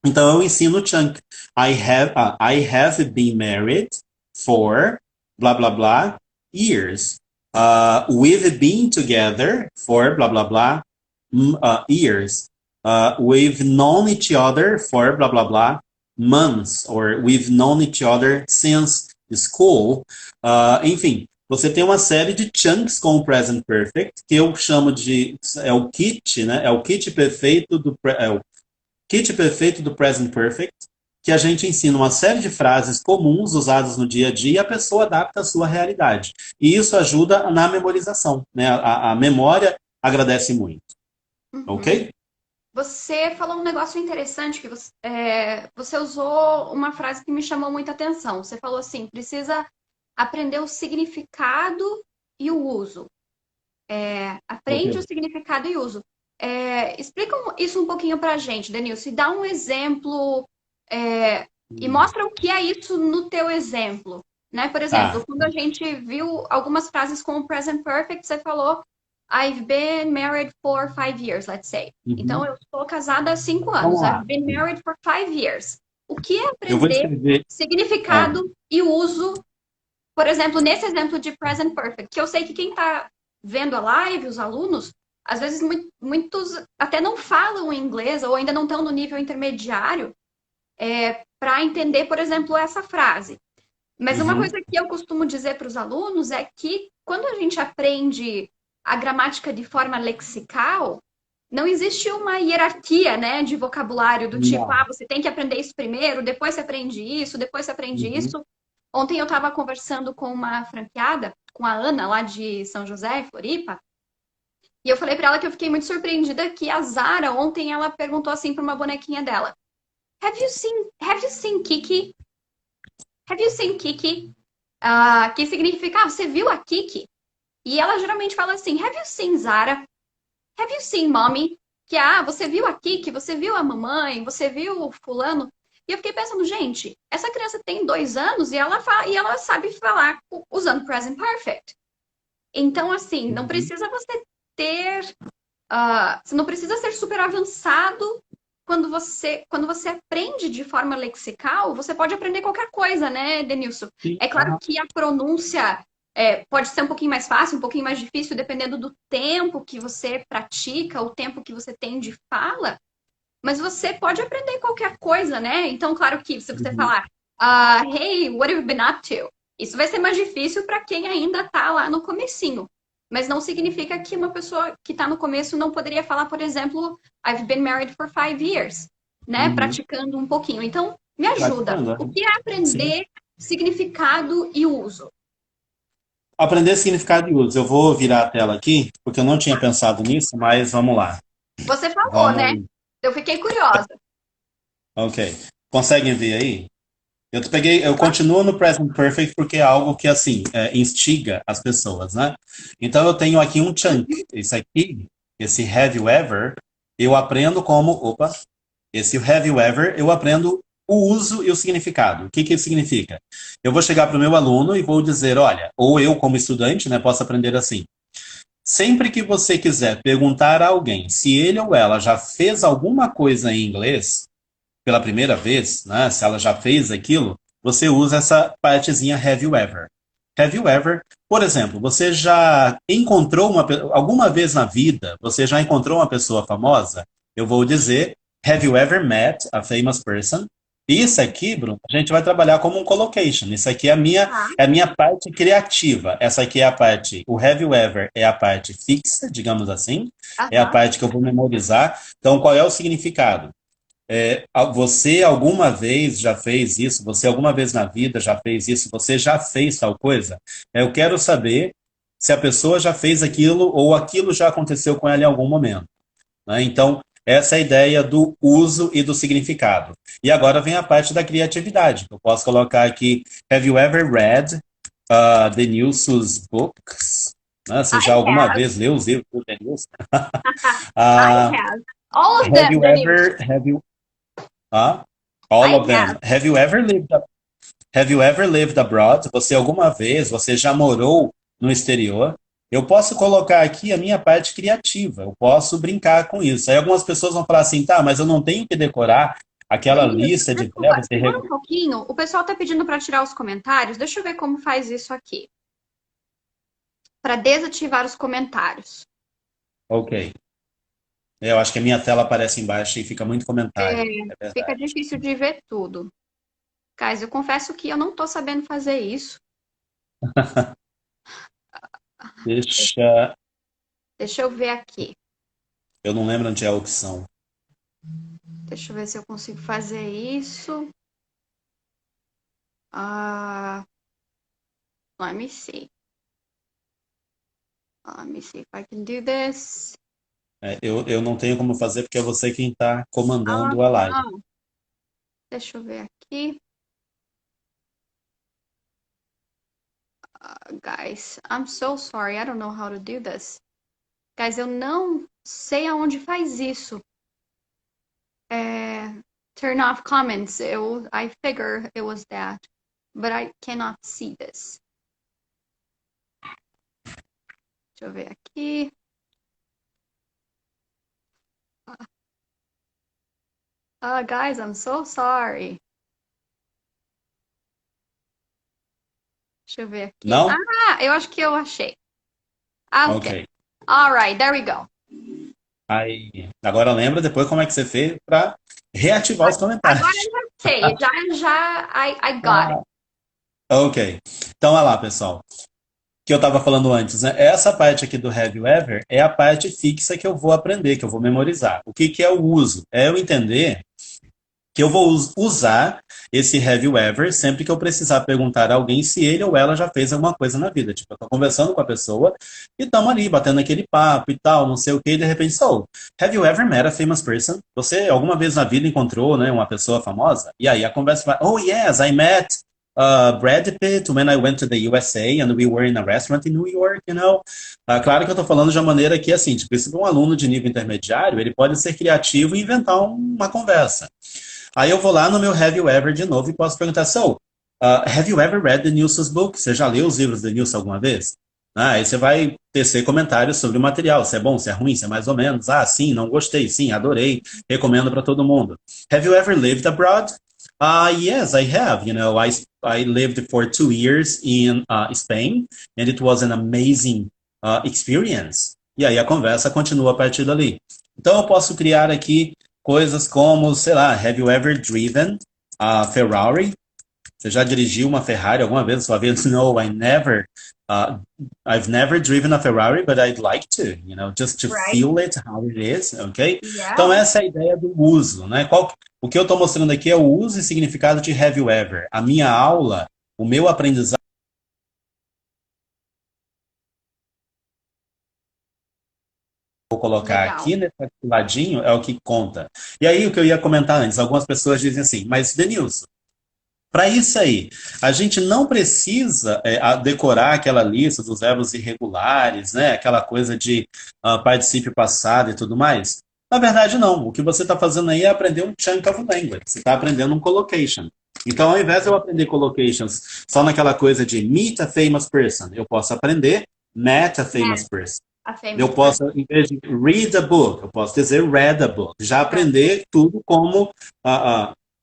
Então eu ensino o chunk. I have been married for blá blá blá years. We've been together for blá blá blá years. We've known each other for blah blah blah months, or we've known each other since school. Enfim, você tem uma série de chunks com o present perfect que eu chamo de é o kit, né? É o kit perfeito o kit perfeito do present perfect, que a gente ensina uma série de frases comuns usadas no dia a dia e a pessoa adapta à sua realidade. E isso ajuda na memorização, né? A memória agradece muito, Uhum. ok? Você falou um negócio interessante que você usou uma frase que me chamou muita atenção. Você falou assim, precisa aprender o significado e o uso. Aprende o Ok. significado e uso. Explica isso um pouquinho pra gente, Denilson. Dá um exemplo e mostra o que é isso no teu exemplo. Né? Por exemplo, Tá, quando a gente viu algumas frases com o present perfect, você falou I've been married for 5 years, let's say. Então, uhum. eu estou casada há 5 anos. Vamos I've lá. been married for 5 years. O que é Eu vou aprender escrever. É, significado e uso, por exemplo, nesse exemplo de present perfect, que eu sei que quem está vendo a live, os alunos, às vezes muitos até não falam inglês ou ainda não estão no nível intermediário para entender, por exemplo, essa frase. Mas uma uhum. coisa que eu costumo dizer para os alunos é que quando a gente aprende a gramática de forma lexical, não existe uma hierarquia, né, de vocabulário do tipo, Não. você tem que aprender isso primeiro, depois você aprende isso, depois você aprende Uhum. isso. Ontem eu estava conversando com uma franqueada, com a Ana, lá de São José, Floripa, e eu falei para ela que eu fiquei muito surpreendida que a Zara, ontem, ela perguntou assim para uma bonequinha dela, Have you seen Kiki? Have you seen Kiki? Que significa, você viu a Kiki? E ela geralmente fala assim, have you seen Zara? Have you seen Mommy? Que, você viu a Kiki, você viu a mamãe, você viu o fulano? E eu fiquei pensando, gente, essa criança tem 2 anos e ela sabe falar usando present perfect. Então, assim, não Uhum. precisa você ter. Você não precisa ser super avançado quando você aprende de forma lexical, você pode aprender qualquer coisa, né, Denilson? Sim. É claro que a pronúncia pode ser um pouquinho mais fácil, um pouquinho mais difícil, dependendo do tempo que você pratica, o tempo que você tem de fala, mas você pode aprender qualquer coisa, né? Então, claro que se você Uhum. falar, hey, what have you been up to? Isso vai ser mais difícil para quem ainda tá lá no comecinho. Mas não significa que uma pessoa que está no começo não poderia falar, por exemplo, I've been married for 5 years, né? Uhum. Praticando um pouquinho. Então, me ajuda. Praticando, O que é sim. aprender significado e uso? Aprender significado de uso. Eu vou virar a tela aqui, porque eu não tinha pensado nisso, mas vamos lá. Você falou, né? Vamos. Eu fiquei curiosa. Ok. Conseguem ver aí? Eu continuo no present perfect porque é algo que, assim, instiga as pessoas, né? Então eu tenho aqui um chunk. Esse aqui, esse have you ever, eu aprendo como, esse have you ever, eu aprendo o uso e o significado. O que que isso significa? Eu vou chegar para o meu aluno e vou dizer, olha, ou eu como estudante, né, posso aprender assim. Sempre que você quiser perguntar a alguém se ele ou ela já fez alguma coisa em inglês, pela primeira vez, né, se ela já fez aquilo, você usa essa partezinha have you ever. Have you ever, por exemplo, você já encontrou alguma vez na vida, você já encontrou uma pessoa famosa? Eu vou dizer, have you ever met a famous person? E isso aqui, Bruno, a gente vai trabalhar como um collocation. Isso aqui Tá. é a minha parte criativa. Essa aqui é a parte, o have you ever é a parte fixa, digamos assim, é a Aham. parte que eu vou memorizar. Então, qual é o significado? Você alguma vez já fez isso? Você alguma vez na vida já fez isso? Você já fez tal coisa? Eu quero saber se a pessoa já fez aquilo ou aquilo já aconteceu com ela em algum momento, né? Então, essa é a ideia do uso e do significado. E agora vem a parte da criatividade. Eu posso colocar aqui, have you ever read the Nilson's books? Né? Você I já alguma have. vez leu os livros do Denilson? I Uh, have. All of have them, you Denilson. ever, have you, all I of them. have. Have you ever lived abroad? Você alguma vez, você já morou no exterior? Eu posso colocar aqui a minha parte criativa, eu posso brincar com isso. Aí algumas pessoas vão falar assim, tá, mas eu não tenho que decorar aquela Denilson, lista de desculpa, verbos. segura um pouquinho. O pessoal tá pedindo para tirar os comentários. Deixa eu ver como faz isso aqui. Para desativar os comentários. Ok. Eu acho que a minha tela aparece embaixo e fica muito É, comentário. É fica verdade. difícil de ver tudo. Guys, eu confesso que eu não tô sabendo fazer isso. Deixa. Deixa eu ver aqui. Eu não lembro onde é a opção. Deixa eu ver se eu consigo fazer isso. Let me see. Let me see if I can do this. Eu não tenho como fazer porque é você quem está comandando a live. Aham. Deixa eu ver aqui. Guys, I'm so sorry. I don't know how to do this. Guys, eu não sei aonde faz isso. Turn off comments. I figure it was that. But I cannot see this. Deixa eu ver aqui. Guys, I'm so sorry. Deixa eu ver aqui. Não? Eu acho que eu achei. Ok. Ok. Alright, there we go. Aí, agora lembra depois como é que você fez para reativar os Agora comentários. eu já sei. I got it. Ok. Então, olha lá, pessoal. Que eu estava falando antes, né? Essa parte aqui do Have You Ever é a parte fixa que eu vou aprender, que eu vou memorizar. O que que é o uso? É eu entender que eu vou usar esse have you ever sempre que eu precisar perguntar a alguém se ele ou ela já fez alguma coisa na vida. Tipo, eu tô conversando com a pessoa e estamos ali batendo aquele papo e tal, não sei o que, e de repente, so, have you ever met a famous person? Você alguma vez na vida encontrou, né, uma pessoa famosa? E aí a conversa vai, oh yes, I met Brad Pitt when I went to the USA and we were in a restaurant in New York, you know? Claro que eu estou falando de uma maneira que, assim, tipo, se for um aluno de nível intermediário, ele pode ser criativo e inventar uma conversa. Aí eu vou lá no meu Have You Ever de novo e posso perguntar, so, have you ever read the Nilson's book? Você já leu os livros do Nilson alguma vez? Aí você vai tecer comentários sobre o material, se é bom, se é ruim, se é mais ou menos. Ah, sim, não gostei, sim, adorei, recomendo para todo mundo. Have you ever lived abroad? Yes, I have. You know, I lived for 2 years in Spain, and it was an amazing experience. E aí a conversa continua a partir dali. Então eu posso criar aqui coisas como, sei lá, have you ever driven a Ferrari? Você já dirigiu uma Ferrari alguma vez na sua vida? No, I never. I've never driven a Ferrari, but I'd like to, you know, just to Right. feel it, how it is, ok? Então Yeah. essa é a ideia do uso, né? O que eu estou mostrando aqui é o uso e significado de have you ever. A minha aula, o meu aprendizado, vou colocar Legal. aqui nesse ladinho, é o que conta. E aí o que eu ia comentar antes, algumas pessoas dizem assim, mas Denilson, para isso aí, a gente não precisa decorar aquela lista dos verbos irregulares, né? Aquela coisa de particípio passado e tudo mais. Na verdade, não. O que você está fazendo aí é aprender um chunk of language. Você está aprendendo um collocation. Então, ao invés de eu aprender collocations só naquela coisa de meet a famous person, eu posso aprender met a famous É, person. a Eu famous person. posso, em vez de read a book, eu posso dizer read a book. Já aprender tudo como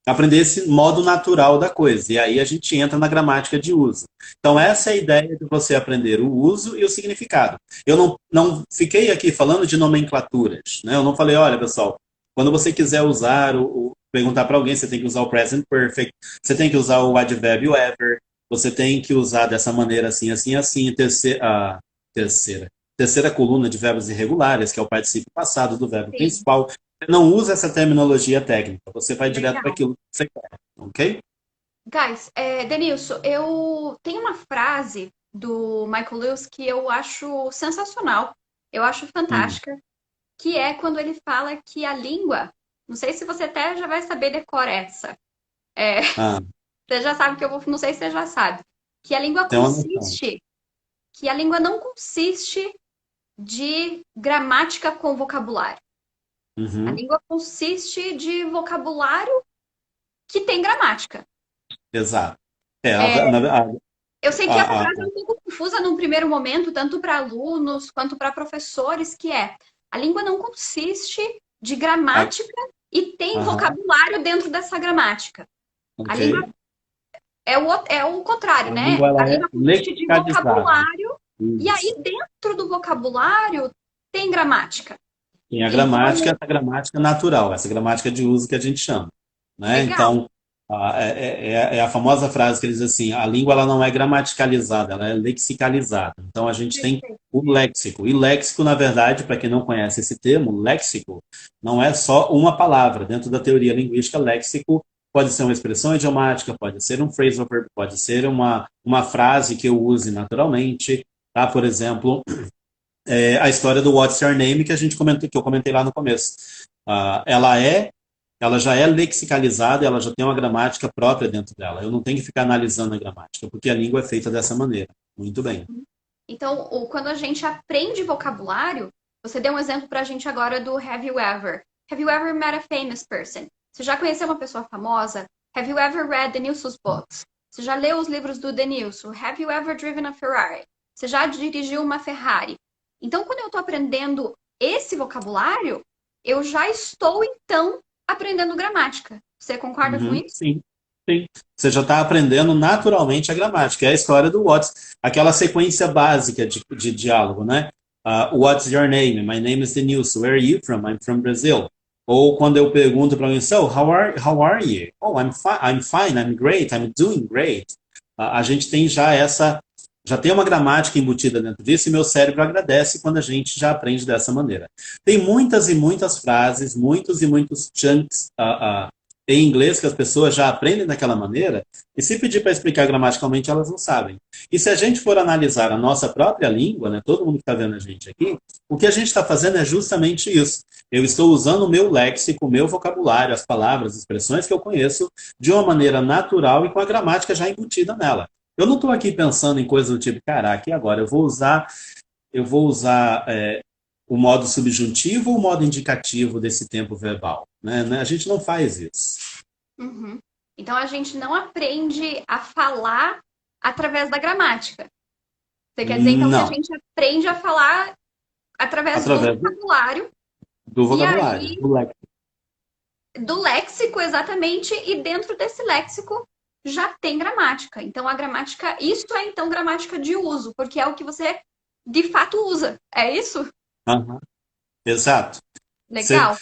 aprender esse modo natural da coisa. E aí a gente entra na gramática de uso. Então, essa é a ideia de você aprender o uso e o significado. Eu não fiquei aqui falando de nomenclaturas, né? Eu não falei, olha, pessoal, quando você quiser usar perguntar para alguém, você tem que usar o present perfect, você tem que usar o advérbio ever, você tem que usar dessa maneira assim, assim, assim, terceira coluna de verbos irregulares, que é o particípio passado do verbo Sim. principal. Você não usa essa terminologia técnica, você vai direto para Legal. aquilo que você quer, ok? Guys, Denilson, eu tenho uma frase do Michael Lewis que eu acho sensacional, eu acho Hum. fantástica, que é quando ele fala que a língua, não sei se você até já vai saber decor essa, é, Ah, você já sabe que eu vou, não sei se você já sabe, que a língua tem uma noção. consiste, que a língua não consiste de gramática com vocabulário. A Uhum, língua consiste de vocabulário que tem gramática. exato. É, É, eu sei que essa a- a- frase é um pouco confusa num primeiro momento, tanto para alunos quanto para professores, que é a língua não consiste de a- gramática e tem aham, vocabulário dentro dessa gramática. A ok. língua é o contrário, A né? língua A ela é língua consiste de lexicalizada. vocabulário e aí Isso. dentro do vocabulário tem gramática. Tem a gramática, Então, essa gramática natural, essa gramática de uso que a gente chama, né? legal. Então, é a famosa frase que eles dizem assim, a língua ela não é gramaticalizada, ela é lexicalizada. Então, a gente tem Perfeito. o léxico. E léxico, na verdade, para quem não conhece esse termo, léxico não é só uma palavra. Dentro da teoria linguística, léxico pode ser uma expressão idiomática, pode ser um phrasal verb, pode ser uma frase que eu use naturalmente, tá? Por exemplo, a história do What's Your Name que a gente comentou, que eu comentei lá no começo. Ela já é lexicalizada, ela já tem uma gramática própria dentro dela. Eu não tenho que ficar analisando a gramática, porque a língua é feita dessa maneira. Muito bem. Então, quando a gente aprende vocabulário, você deu um exemplo pra gente agora do Have you ever? Have you ever met a famous person? Você já conheceu uma pessoa famosa? Have you ever read the Nilson's books? Você já leu os livros do Denilson? Have you ever driven a Ferrari? Você já dirigiu uma Ferrari? Então, quando eu estou aprendendo esse vocabulário, eu já estou, então, aprendendo gramática. Você concorda com Uhum, isso? sim, sim. Você já está aprendendo naturalmente a gramática. É a história do What's, aquela sequência básica de diálogo, né? What's your name? My name is Denilson. Where are you from? I'm from Brazil. Ou quando eu pergunto para alguém, so, how are you? Oh, I'm fine, I'm great, I'm doing great. A gente tem já tem uma gramática embutida dentro disso e meu cérebro agradece quando a gente já aprende dessa maneira. Tem muitas e muitas frases, muitos e muitos chunks em inglês que as pessoas já aprendem daquela maneira, e se pedir para explicar gramaticalmente, elas não sabem. E se a gente for analisar a nossa própria língua, né, todo mundo que está vendo a gente aqui, o que a gente está fazendo é justamente isso. Eu estou usando o meu léxico, o meu vocabulário, as palavras, as expressões que eu conheço, de uma maneira natural e com a gramática já embutida nela. Eu não estou aqui pensando em coisas do tipo, caraca, e agora? Eu vou usar o modo subjuntivo ou o modo indicativo desse tempo verbal, né? A gente não faz isso. Uhum. Então a gente não aprende a falar através da gramática. Você quer dizer então que a Não, gente aprende a falar através do através vocabulário do e vocabulário, aí do léxico. do léxico exatamente, e dentro desse léxico já tem gramática. Então a gramática, isso é então gramática de uso, porque é o que você de fato usa. É isso? Aham, exato. Você, Legal.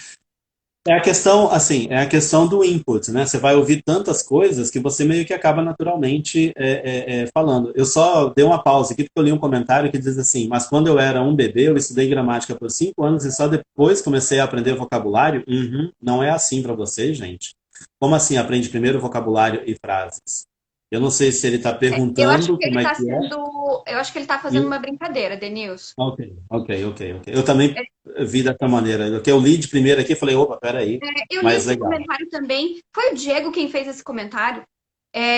é a questão, assim, é a questão do input, né? Você vai ouvir tantas coisas que você meio que acaba naturalmente falando. Eu só dei uma pausa aqui porque eu li um comentário que diz assim, mas quando eu era um bebê, eu estudei gramática por 5 anos e só depois comecei a aprender vocabulário. Uhum, não é assim para vocês, gente. Como assim aprende primeiro vocabulário e frases? Eu não sei se ele está Eu acho perguntando que como ele é tá que é. sendo, eu acho que ele tá fazendo E- uma brincadeira, Denilson. Ok, ok, ok, ok. Eu também vi dessa maneira. O que eu li de primeira aqui, falei, opa, peraí, Eu li mas esse legal. comentário também. Foi o Diego quem fez esse comentário.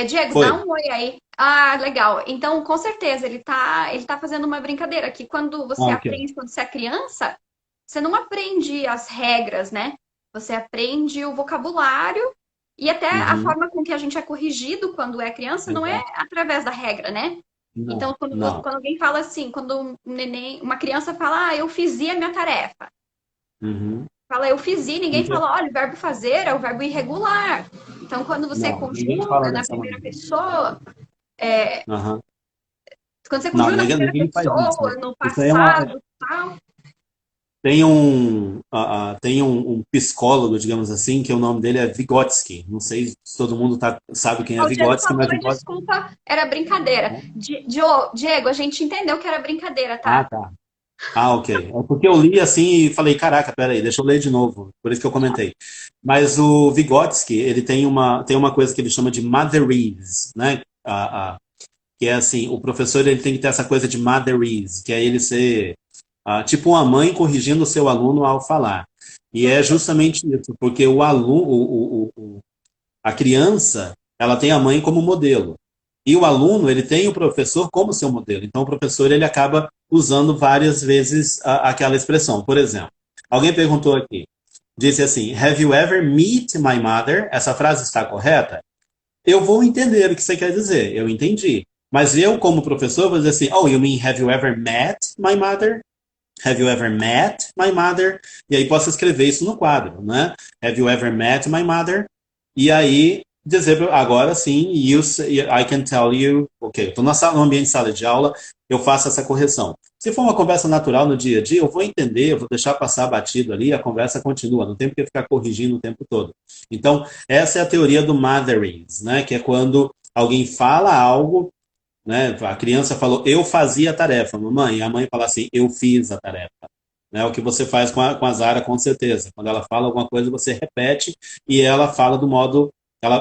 Diego, Foi. dá um oi aí. Ah, legal. Então, com certeza, ele tá fazendo uma brincadeira que quando você Ah, ok. aprende, quando você é criança, você não aprende as regras, né? Você aprende o vocabulário e até a Uhum. forma com que a gente é corrigido quando é criança não é Exato. através da regra, né? Então, Não, quando, não. quando alguém fala assim, quando um neném, uma criança fala, eu fiz a minha tarefa. Uhum. Fala eu fiz, ninguém Ente- fala, olha, o verbo fazer é o verbo irregular. Então, quando você Não, ninguém fala conjuga na dessa primeira maneira. pessoa, Aham. quando você Não, conjuga na primeira ninguém faz pessoa, isso. no Isso aí é uma. passado, tal. Tem um psicólogo, digamos assim, que o nome dele é Vygotsky. Não sei se todo mundo sabe quem é O Diego Vygotsky, falou, mas e Vygotsky. desculpa, era brincadeira. Diego, a gente entendeu que era brincadeira, Ah, tá? tá. Ah, ok. É porque eu li assim e falei, caraca, peraí, deixa eu ler de novo. Por isso que eu comentei. Mas o Vygotsky, ele tem uma coisa que ele chama de motherese, né? Que é assim, o professor ele tem que ter essa coisa de motherese, que é ele ser tipo uma mãe corrigindo o seu aluno ao falar. E é Perfeito. justamente isso, porque o aluno, a criança, ela tem a mãe como modelo. E o aluno, ele tem o professor como seu modelo. Então, o professor, ele acaba usando várias vezes aquela expressão. Por exemplo, alguém perguntou aqui, disse assim, Have you ever met my mother? Essa frase está correta? Eu vou entender o que você quer dizer. Eu entendi. Mas eu, como professor, vou dizer assim, Oh, you mean have you ever met my mother? Have you ever met my mother? E aí posso escrever isso no quadro, né? Have you ever met my mother? E aí dizer agora sim, I can tell you, ok, estou no ambiente de sala de aula, eu faço essa correção. Se for uma conversa natural no dia a dia, eu vou entender, eu vou deixar passar batido ali, a conversa continua, não tem porque ficar corrigindo o tempo todo. Então, essa é a teoria do motherings, né? Que é quando alguém fala algo, né? A criança falou, eu fazia a tarefa, mamãe, e a mãe fala assim, eu fiz a tarefa. Né? O que você faz com a Zara, com certeza. Quando ela fala alguma coisa, você repete e ela fala do modo.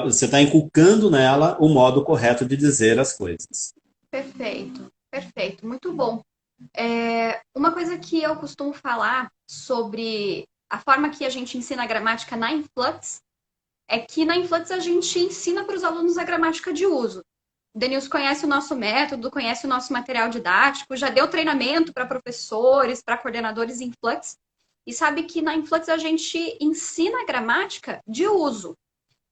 Você está inculcando nela o modo correto de dizer as coisas. Perfeito, perfeito, muito bom. Uma coisa que eu costumo falar sobre a forma que a gente ensina a gramática na Influx é que na Influx a gente ensina para os alunos a gramática de uso. O Denilson conhece o nosso método, conhece o nosso material didático, já deu treinamento para professores, para coordenadores em Influx, e sabe que na Influx a gente ensina a gramática de uso.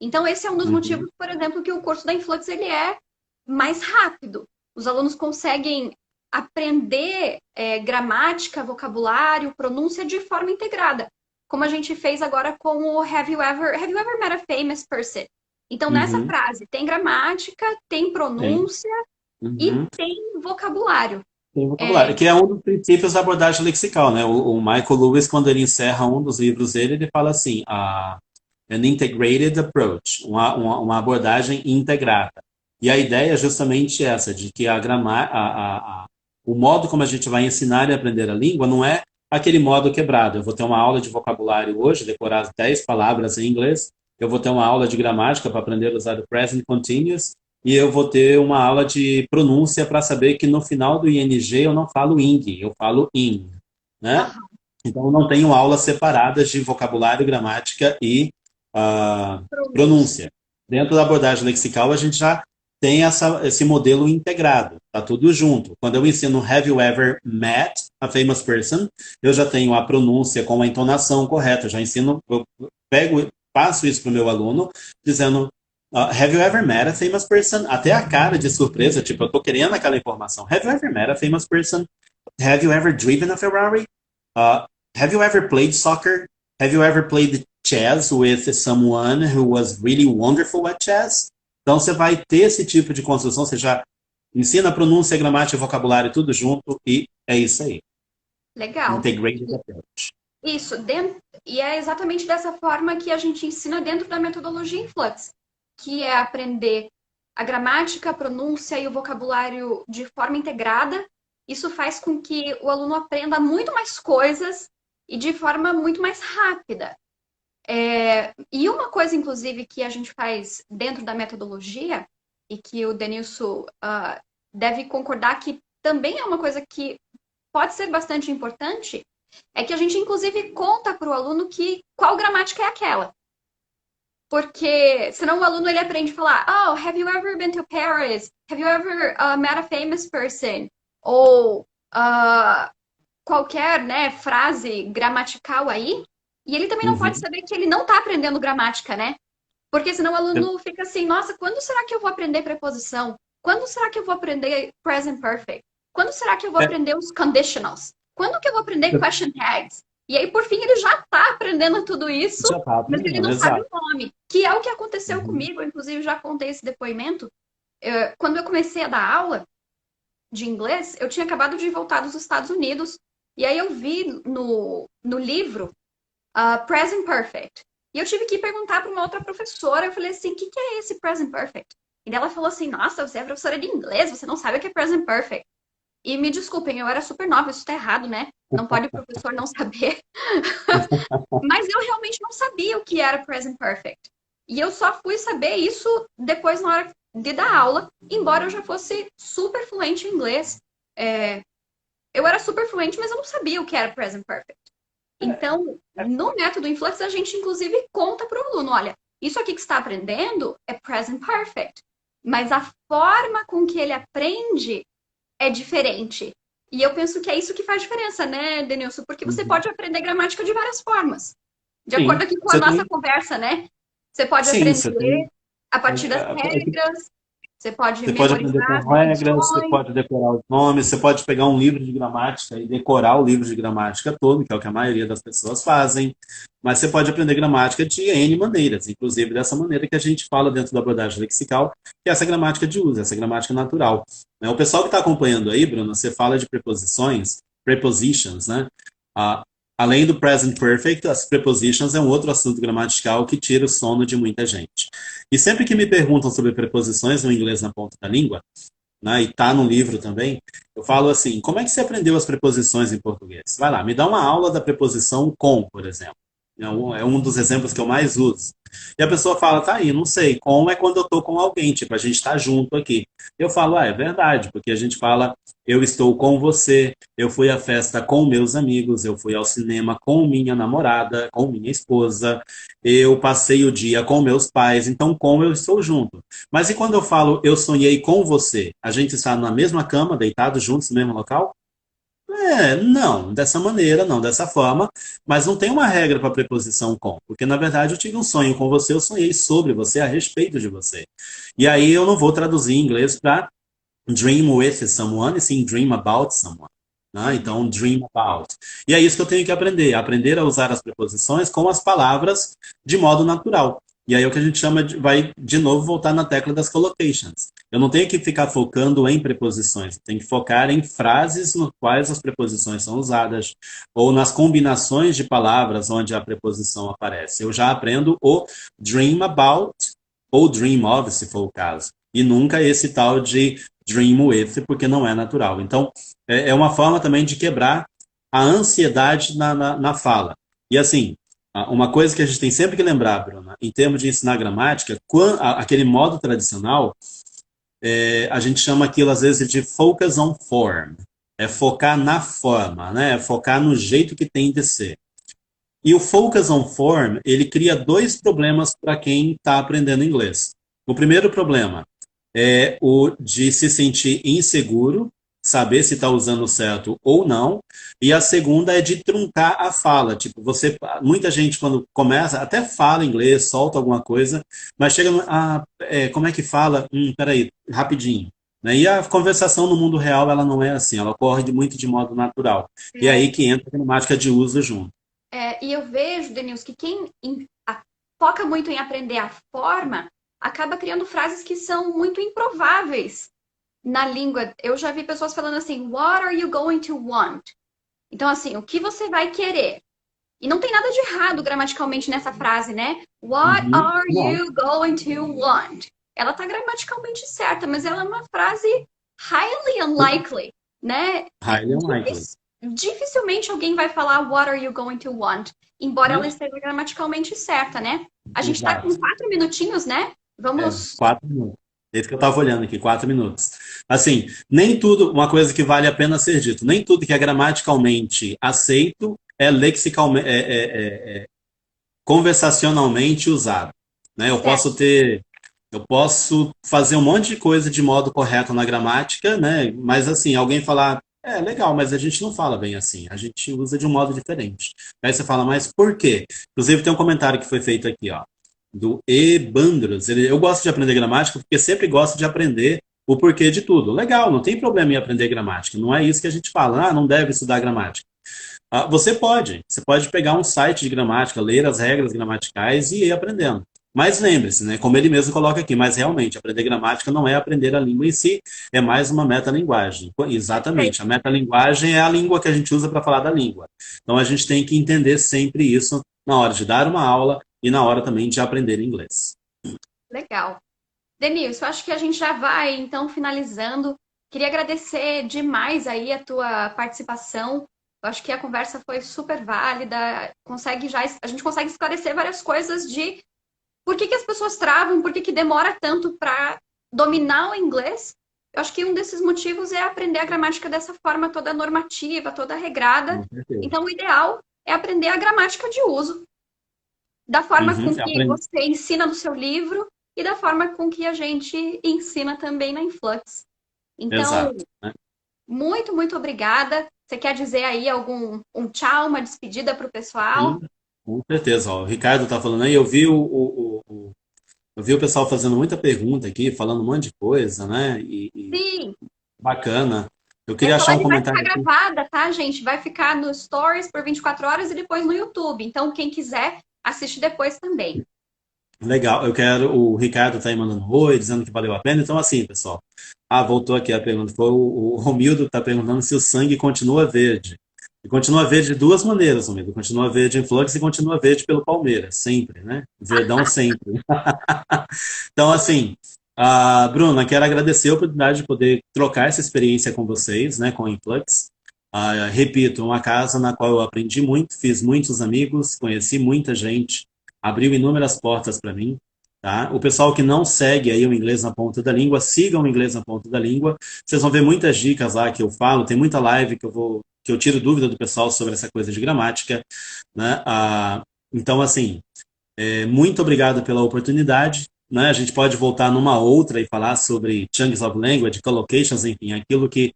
Então, esse é um dos Uhum, motivos, por exemplo, que o curso da Influx ele é mais rápido. Os alunos conseguem aprender gramática, vocabulário, pronúncia de forma integrada, como a gente fez agora com o Have you ever met a famous person? Então, nessa uhum, frase tem gramática, tem tem. pronúncia e Uhum. tem vocabulário. Tem vocabulário, que é um dos princípios da abordagem lexical, né? O Michael Lewis, quando ele encerra um dos livros dele, ele fala assim, an integrated approach, uma abordagem integrada. E a ideia é justamente essa, de que o modo como a gente vai ensinar e aprender a língua não é aquele modo quebrado. Eu vou ter uma aula de vocabulário hoje, decorar 10 palavras em inglês, eu vou ter uma aula de gramática para aprender a usar o present continuous, e eu vou ter uma aula de pronúncia para saber que no final do ing eu não falo ing, eu falo in, né? Aham. Então, eu não tenho aulas separadas de vocabulário, gramática e ah, Pronúncia. pronúncia. Dentro da abordagem lexical, a gente já tem esse modelo integrado, tá tudo junto. Quando eu ensino Have you ever met a famous person, eu já tenho a pronúncia com a entonação correta, eu já ensino, eu pego, passo isso para o meu aluno, dizendo Have you ever met a famous person? Até a cara de surpresa, tipo, eu tô querendo aquela informação. Have you ever met a famous person? Have you ever driven a Ferrari? Uh, have you ever played soccer? Have you ever played chess with someone who was really wonderful at chess? Então você vai ter esse tipo de construção, você já ensina a pronúncia, gramática, vocabulário, tudo junto, e é isso aí. Legal. Integrated approach. Isso, e é exatamente dessa forma que a gente ensina dentro da metodologia Influx, que é aprender a gramática, a pronúncia e o vocabulário de forma integrada. Isso faz com que o aluno aprenda muito mais coisas e de forma muito mais rápida. E uma coisa, inclusive, que a gente faz dentro da metodologia, e que o Denilson deve concordar que também é uma coisa que pode ser bastante importante, é que a gente, inclusive, conta para o aluno qual gramática é aquela. Porque senão o aluno ele aprende a falar, oh, have you ever been to Paris? Have you ever met a famous person? Ou qualquer, né, frase gramatical aí. E ele também não pode Uhum. saber que ele não está aprendendo gramática, né? Porque senão o aluno fica assim, nossa, quando será que eu vou aprender preposição? Quando será que eu vou aprender present perfect? Quando será que eu vou É, aprender os conditionals? Quando que eu vou aprender é, question tags? E aí, por fim, ele já está aprendendo tudo isso, já está mas ele aprendendo, não sabe exato. o nome. Que é o que aconteceu Uhum. comigo, inclusive já contei esse depoimento. Quando eu comecei a dar aula de inglês, eu tinha acabado de voltar dos Estados Unidos, e aí eu vi no livro Present Perfect. E eu tive que perguntar para uma outra professora. Eu falei assim: o que é esse Present Perfect? E ela falou assim: nossa, você é professora de inglês, você não sabe o que é Present Perfect. E me desculpem, eu era super nova, isso tá errado, né? Não pode o professor não saber. Mas eu realmente não sabia o que era Present Perfect. E eu só fui saber isso depois, na hora de dar aula, embora eu já fosse super fluente em inglês. É, eu era super fluente, mas eu não sabia o que era Present Perfect. Então, no método Influx, a gente inclusive conta para o aluno: olha, isso aqui que você está aprendendo é present perfect, mas a forma com que ele aprende é diferente. E eu penso que é isso que faz diferença, né, Denilson? Porque você Uhum. pode aprender gramática de várias formas. De acordo Sim, aqui com a você nossa tem. conversa, né? Você pode Sim, você aprender tem. a é, partir das é, regras, você pode Você pode aprender memorizar com as regras, você definições. pode decorar os nomes, você pode pegar um livro de gramática e decorar o livro de gramática todo, que é o que a maioria das pessoas fazem. Mas você pode aprender gramática de N maneiras, inclusive dessa maneira que a gente fala dentro da abordagem lexical, que é essa gramática de uso, essa gramática natural. Né? O pessoal que está acompanhando aí, Bruno, você fala de preposições, prepositions, né? Ah, além do present perfect, as prepositions é um outro assunto gramatical que tira o sono de muita gente. E sempre que me perguntam sobre preposições no inglês na ponta da língua, né, e está no livro também, eu falo assim: como é que você aprendeu as preposições em português? Vai lá, me dá uma aula da preposição com, por exemplo. É um dos exemplos que eu mais uso. E a pessoa fala: tá aí, não sei. Com é quando eu estou com alguém, tipo, a gente está junto aqui. Eu falo: é verdade, porque a gente fala: eu estou com você, eu fui à festa com meus amigos, eu fui ao cinema com minha namorada, com minha esposa, eu passei o dia com meus pais, então com eu estou junto. Mas e quando eu falo eu sonhei com você? A gente está na mesma cama, deitados juntos no mesmo local? Não, dessa maneira, não dessa forma, mas não tem uma regra para preposição com, porque na verdade eu tive um sonho com você, eu sonhei sobre você, a respeito de você. E aí eu não vou traduzir em inglês para dream with someone, e sim dream about someone. Né? Então, dream about. E é isso que eu tenho que aprender, aprender a usar as preposições com as palavras de modo natural. E aí é o que a gente chama de, vai de novo voltar na tecla das collocations. Eu não tenho que ficar focando em preposições, eu tenho que focar em frases no quais as preposições são usadas, ou nas combinações de palavras onde a preposição aparece. Eu já aprendo o dream about ou dream of, se for o caso. E nunca esse tal de dream with, porque não é natural. Então, é uma forma também de quebrar a ansiedade na fala. E assim, Uma coisa que a gente tem sempre que lembrar, Bruna, em termos de ensinar gramática, aquele modo tradicional, a gente chama aquilo às vezes de focus on form. É focar na forma, né? É focar no jeito que tem de ser. E o focus on form, ele cria dois problemas para quem está aprendendo inglês. O primeiro problema é o de se sentir inseguro, saber se está usando certo ou não. E a segunda é de truncar a fala. Tipo, muita gente quando começa, até fala inglês, solta alguma coisa, mas chega como é que fala? Peraí, rapidinho. Né? E a conversação no mundo real, ela não é assim, ela ocorre muito de modo natural. E é É, aí que entra a gramática de uso junto. e eu vejo, Denilson, que foca muito em aprender a forma acaba criando frases que são muito improváveis na língua. Eu já vi pessoas falando assim, what are you going to want? Então, assim, o que você vai querer? E não tem nada de errado gramaticalmente nessa frase, né? What Uhum. are Não, you going to want? Ela tá gramaticalmente certa, mas ela é uma frase highly unlikely, né? highly unlikely. Dificilmente alguém vai falar What are you going to want? Embora ela Né? esteja gramaticalmente certa, né? A gente tá com Exato. 4 minutinhos, né? Vamos. 4 minutos. Esse que eu estava olhando aqui, 4 minutos. Assim, nem tudo, uma coisa que vale a pena ser dito, nem tudo que é gramaticalmente aceito é lexicalmente, conversacionalmente usado. Né? Certo. Eu posso fazer um monte de coisa de modo correto na gramática, né? Mas assim, alguém falar, legal, mas a gente não fala bem assim, a gente usa de um modo diferente. Aí você fala, mas por quê? Inclusive tem um comentário que foi feito aqui, ó, do E. Bandros. Eu gosto de aprender gramática porque sempre gosto de aprender o porquê de tudo. Legal, não tem problema em aprender gramática. Não é isso que a gente fala, não deve estudar gramática. Você pode pegar um site de gramática, ler as regras gramaticais e ir aprendendo. Mas lembre-se, né, como ele mesmo coloca aqui, mas realmente aprender gramática não é aprender a língua em si, é mais uma metalinguagem. Exatamente, a metalinguagem é a língua que a gente usa para falar da língua. Então a gente tem que entender sempre isso na hora de dar uma aula e na hora também de aprender inglês. Legal. Denilson, acho que a gente já vai então finalizando. Queria agradecer demais aí a tua participação. Eu acho que a conversa foi super válida. A gente consegue esclarecer várias coisas de por que as pessoas travam, por que demora tanto para dominar o inglês. Eu acho que um desses motivos é aprender a gramática dessa forma toda normativa, toda regrada. Com certeza. Então, o ideal é aprender a gramática de uso, da forma Uhum, com que aprendi. você ensina no seu livro e da forma com que a gente ensina também na Influx. Então, Exato. Né? muito, muito obrigada. Você quer dizer aí um tchau, uma despedida para o pessoal? Sim, com certeza. Ó, o Ricardo está falando aí, eu vi o pessoal fazendo muita pergunta aqui, falando um monte de coisa, né? Sim, Bacana. Eu e queria essa achar um live vai ficar comentário aqui. gravada, tá, gente? Vai ficar no Stories por 24 horas e depois no YouTube. Então, quem quiser, assiste depois também. Legal, o Ricardo está aí mandando oi, dizendo que valeu a pena. Então, assim, pessoal. Voltou aqui a pergunta. Foi o Romildo está perguntando se o sangue continua verde. E continua verde de duas maneiras, Romildo. Continua verde em Flux e continua verde pelo Palmeiras, sempre, né? Verdão sempre. Então, assim, Bruna, quero agradecer a oportunidade de poder trocar essa experiência com vocês, né, com a Influx. Repito, uma casa na qual eu aprendi muito, fiz muitos amigos, conheci muita gente, abriu inúmeras portas para mim. Tá? O pessoal que não segue aí o inglês na ponta da língua, sigam o inglês na ponta da língua. Vocês vão ver muitas dicas lá que eu falo, tem muita live que eu tiro dúvida do pessoal sobre essa coisa de gramática, né? Então, assim, muito obrigado pela oportunidade. Né? A gente pode voltar numa outra e falar sobre chunks of language, collocations, enfim, aquilo que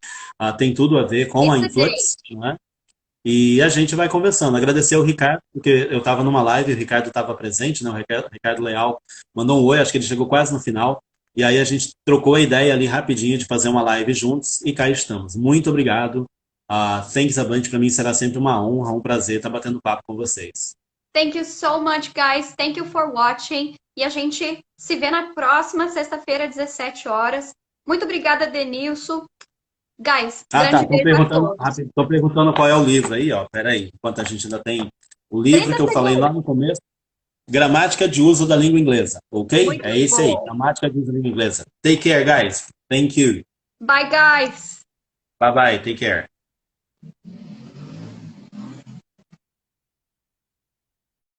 tem tudo a ver com a Influx. Excelente. Né? E a gente vai conversando. Agradecer ao Ricardo, porque eu estava numa live, o Ricardo estava presente, né? O Ricardo Leal mandou um oi, acho que ele chegou quase no final. E aí a gente trocou a ideia ali rapidinho de fazer uma live juntos e cá estamos. Muito obrigado. Thanks a bunch, para mim será sempre uma honra, um prazer estar batendo papo com vocês. Thank you so much, guys. Thank you for watching. E a gente se vê na próxima sexta-feira, 17 horas. Muito obrigada, Denilson. Guys, Tá. grande Estão beijo a perguntando, todos. tão perguntando qual é o livro aí, ó. Peraí, enquanto a gente ainda tem o livro 30 que eu falei lá segundos. no começo, Gramática de Uso da Língua Inglesa, ok? É Muito esse aí, bom. Gramática de Uso da Língua Inglesa. Take care, guys. Thank you. Bye, guys. Bye bye, take care.